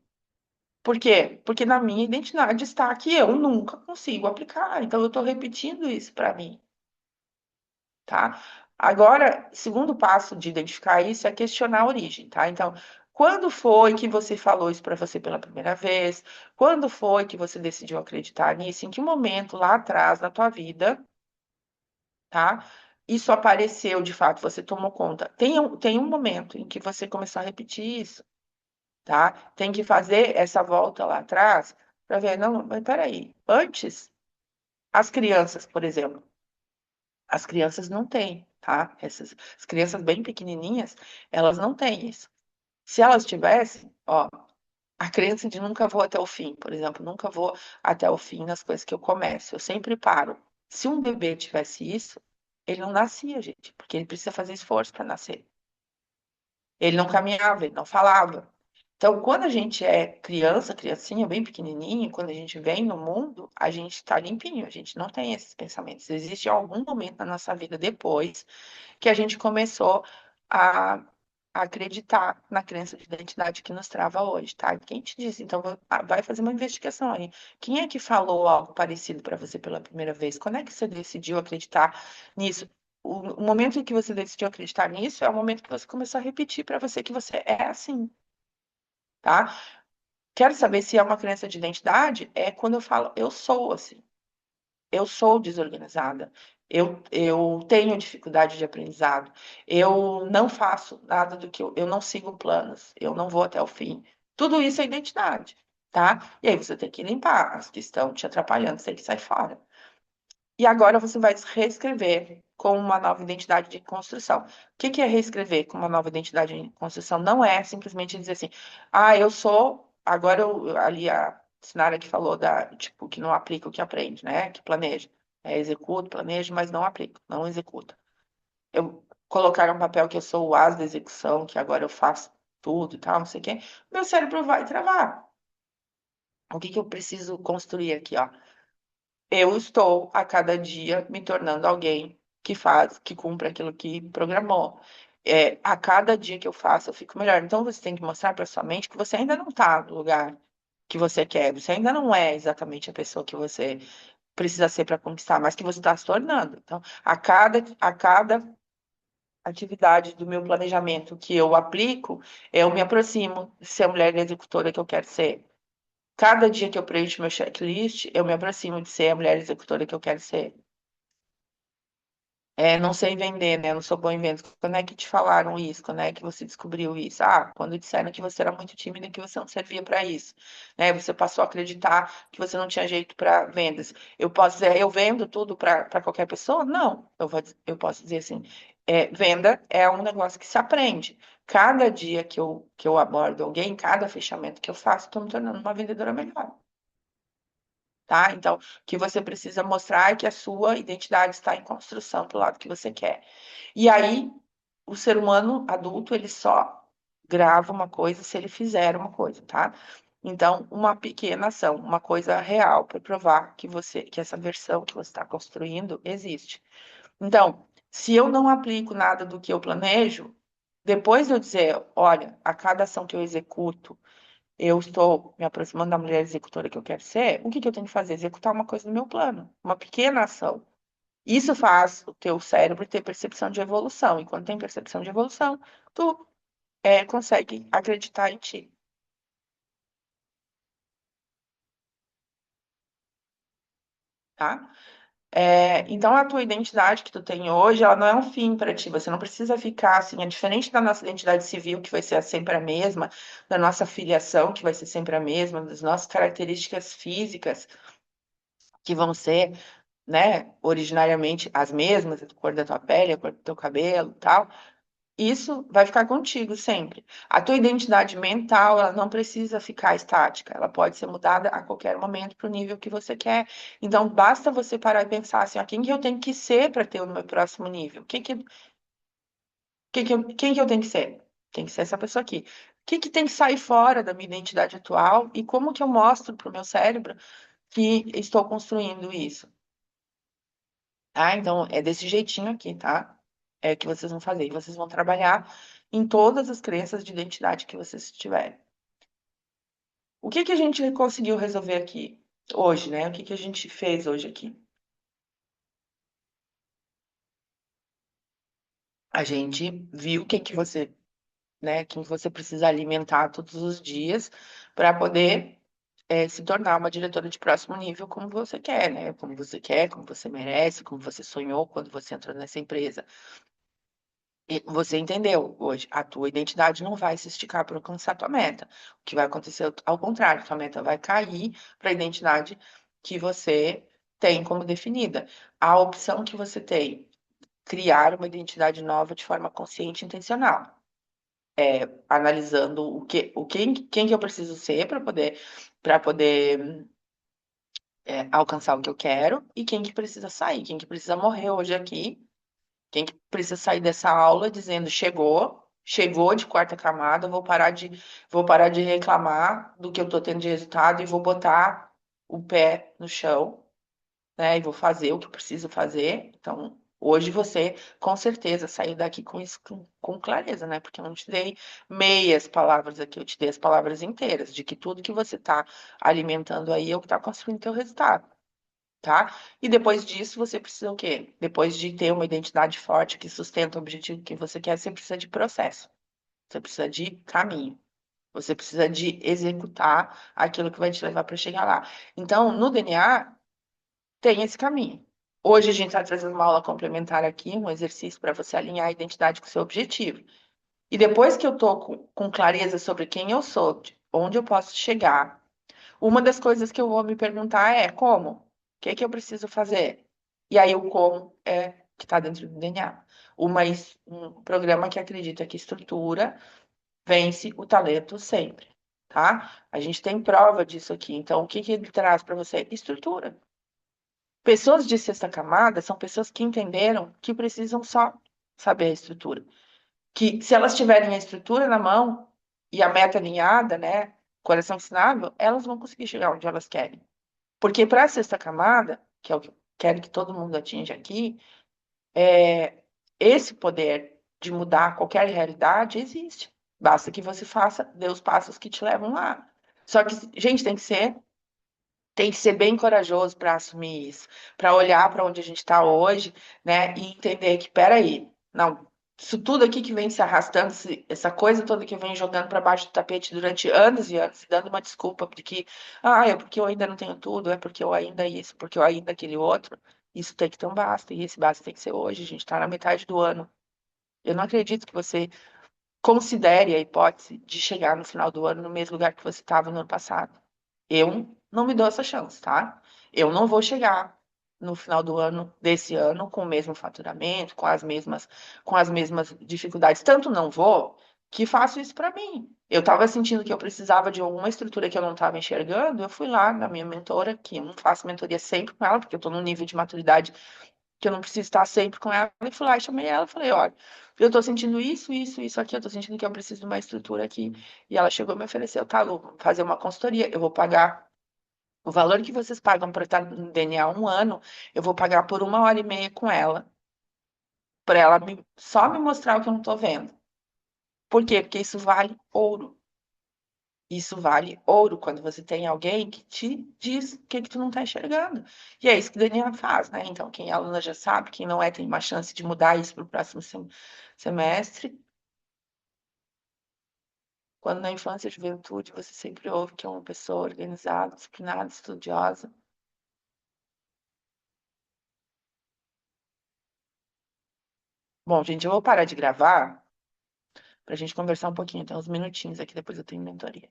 Por quê? Porque na minha identidade está que eu nunca consigo aplicar. Então, eu estou repetindo isso para mim. Tá? Agora, segundo passo de identificar isso é questionar a origem, tá? Então, quando foi que você falou isso para você pela primeira vez? Quando foi que você decidiu acreditar nisso? Em que momento lá atrás na tua vida, tá? Isso apareceu de fato, você tomou conta. Tem um momento em que você começou a repetir isso, tá? Tem que fazer essa volta lá atrás para ver, não, mas peraí, antes, as crianças, por exemplo. As crianças não têm, tá? As crianças bem pequenininhas, elas não têm isso. Se elas tivessem, ó, a crença de nunca vou até o fim, por exemplo, nunca vou até o fim nas coisas que eu começo, eu sempre paro. Se um bebê tivesse isso, ele não nascia, gente, porque ele precisa fazer esforço para nascer. Ele não caminhava, ele não falava. Então, quando a gente é criança, criancinha, bem pequenininho, quando a gente vem no mundo, a gente está limpinho, a gente não tem esses pensamentos. Existe algum momento na nossa vida depois que a gente começou a a acreditar na crença de identidade que nos trava hoje, tá? Quem te disse? Então, vai fazer uma investigação aí. Quem é que falou algo parecido para você pela primeira vez? Quando é que você decidiu acreditar nisso? O momento em que você decidiu acreditar nisso é o momento que você começou a repetir para você que você é assim, tá? Quero saber se é uma crença de identidade? É quando eu falo, eu sou assim. Eu sou desorganizada, eu tenho dificuldade de aprendizado, eu não faço nada do que eu não sigo planos, eu não vou até o fim. Tudo isso é identidade, tá? E aí você tem que limpar as que estão te atrapalhando, você tem que sair fora. E agora você vai reescrever com uma nova identidade de construção. O que que é reescrever com uma nova identidade de construção? Não é simplesmente dizer assim, ah, eu sou. Agora ali a Sinara que falou da, tipo, que não aplica o que aprende, né? Que planeja. É, executa, planeja, mas não aplica, não executa. Eu colocar um papel que eu sou o as da execução, que agora eu faço tudo e tal, não sei o quê. Meu cérebro vai travar. O que que eu preciso construir aqui, ó? Eu estou a cada dia me tornando alguém que faz, que cumpre aquilo que programou. É, a cada dia que eu faço, eu fico melhor. Então você tem que mostrar para sua mente que você ainda não está no lugar que você quer. Você ainda não é exatamente a pessoa que você precisa ser para conquistar, mas que você está se tornando. Então, a cada atividade do meu planejamento que eu aplico, eu me aproximo de ser a mulher executora que eu quero ser. Cada dia que eu preencho meu checklist, eu me aproximo de ser a mulher executora que eu quero ser. É, não sei vender, né? Não sou boa em vendas. Quando é que te falaram isso? Quando é que você descobriu isso? Ah, quando disseram que você era muito tímida e que você não servia para isso, né? Você passou a acreditar que você não tinha jeito para vendas. Eu posso dizer, eu vendo tudo para qualquer pessoa? Não. Eu posso dizer assim, venda é um negócio que se aprende. Cada dia que eu abordo alguém, cada fechamento que eu faço, estou me tornando uma vendedora melhor. Tá? Então, o que você precisa mostrar é que a sua identidade está em construção para o lado que você quer. E aí, o ser humano adulto, ele só grava uma coisa se ele fizer uma coisa, tá? Então, uma pequena ação, uma coisa real para provar que essa versão que você está construindo existe. Então, se eu não aplico nada do que eu planejo, depois de eu dizer, olha, a cada ação que eu executo, eu estou me aproximando da mulher executora que eu quero ser, o que que eu tenho que fazer? Executar uma coisa no meu plano, uma pequena ação. Isso faz o teu cérebro ter percepção de evolução. E quando tem percepção de evolução, tu consegue acreditar em ti, tá? Então, a tua identidade que tu tem hoje, ela não é um fim para ti. Você não precisa ficar assim. É diferente da nossa identidade civil, que vai ser sempre a mesma, da nossa filiação, que vai ser sempre a mesma, das nossas características físicas, que vão ser, né, originariamente as mesmas, a cor da tua pele, a cor do teu cabelo, tal. Isso vai ficar contigo sempre. A tua identidade mental, ela não precisa ficar estática, ela pode ser mudada a qualquer momento para o nível que você quer. Então, basta você parar e pensar assim, ó, quem que eu tenho que ser para ter o meu próximo nível? Quem que eu tenho que ser? Tem que ser essa pessoa aqui. O que que tem que sair fora da minha identidade atual e como que eu mostro para o meu cérebro que estou construindo isso? Ah, então é desse jeitinho aqui, tá? É que vocês vão fazer. E vocês vão trabalhar em todas as crenças de identidade que vocês tiverem. O que que a gente conseguiu resolver aqui hoje, né? O que que a gente fez hoje aqui? A gente viu o que que você, né, que você precisa alimentar todos os dias para poder se tornar uma diretora de próximo nível como você quer, né? Como você quer, como você merece, como você sonhou quando você entrou nessa empresa. E você entendeu hoje, a tua identidade não vai se esticar para alcançar a tua meta. O que vai acontecer ao contrário, tua meta vai cair para a identidade que você tem como definida. A opção que você tem, criar uma identidade nova de forma consciente e intencional, analisando quem que eu preciso ser para poder alcançar o que eu quero e quem que precisa sair, quem que precisa morrer hoje aqui. Quem que precisa sair dessa aula dizendo chegou de quarta camada, vou parar de reclamar do que eu estou tendo de resultado e vou botar o pé no chão, né? E vou fazer o que eu preciso fazer. Então, Hoje você, com certeza, saiu daqui com isso com clareza, né? Porque eu não te dei meias palavras aqui, eu te dei as palavras inteiras, de que tudo que você está alimentando aí é o que está construindo teu resultado, tá? E depois disso, você precisa o quê? Depois de ter uma identidade forte que sustenta o objetivo que você quer, você precisa de processo, você precisa de caminho. Você precisa de executar aquilo que vai te levar para chegar lá. Então, no DNA, tem esse caminho. Hoje a gente está trazendo uma aula complementar aqui, um exercício para você alinhar a identidade com o seu objetivo. E depois que eu estou com clareza sobre quem eu sou, de onde eu posso chegar, uma das coisas que eu vou me perguntar é como? O que é que eu preciso fazer? E aí o como é que está dentro do DNA. Um programa que acredita que estrutura vence o talento sempre, tá? A gente tem prova disso aqui. Então, o que que ele traz para você? Estrutura. Pessoas de sexta camada são pessoas que entenderam que precisam só saber a estrutura. Que se elas tiverem a estrutura na mão e a meta alinhada, né, coração ensinável, elas vão conseguir chegar onde elas querem. Porque para a sexta camada, que é o que eu quero que todo mundo atinja aqui, esse poder de mudar qualquer realidade existe. Basta que você faça, dê os passos que te levam lá. Só que, gente, tem que ser bem corajoso para assumir isso, para olhar para onde a gente está hoje, né, e entender que, peraí, não, isso tudo aqui que vem se arrastando, essa coisa toda que vem jogando para baixo do tapete durante anos e anos, dando uma desculpa porque, é porque eu ainda não tenho tudo, é porque eu ainda isso, porque eu ainda aquele outro, isso tem que ter um basta, e esse basta tem que ser hoje, a gente está na metade do ano. Eu não acredito que você considere a hipótese de chegar no final do ano no mesmo lugar que você estava no ano passado. Eu não me dou essa chance, tá? Eu não vou chegar no final do ano desse ano com o mesmo faturamento, com as mesmas dificuldades. Tanto não vou que faço isso para mim. Eu estava sentindo que eu precisava de alguma estrutura que eu não estava enxergando. Eu fui lá na minha mentora, que eu não faço mentoria sempre com ela, porque eu estou num nível de maturidade que eu não preciso estar sempre com ela, e fui lá e chamei ela e falei, olha, eu tô sentindo isso, isso, isso aqui, eu tô sentindo que eu preciso de uma estrutura aqui. E ela chegou e me ofereceu, tá, Lu, vou fazer uma consultoria, eu vou pagar o valor que vocês pagam para estar no DNA 1 ano, eu vou pagar por 1 hora e meia com ela, para ela só me mostrar o que eu não tô vendo. Por quê? Porque isso vale ouro. Isso vale ouro quando você tem alguém que te diz o que que tu não está enxergando. E é isso que o Daniel faz, né? Então, quem é aluna já sabe, quem não é, tem uma chance de mudar isso para o próximo semestre. Quando na infância e juventude você sempre ouve que é uma pessoa organizada, disciplinada, estudiosa. Bom, gente, eu vou parar de gravar para a gente conversar um pouquinho, tem uns minutinhos aqui, depois eu tenho mentoria.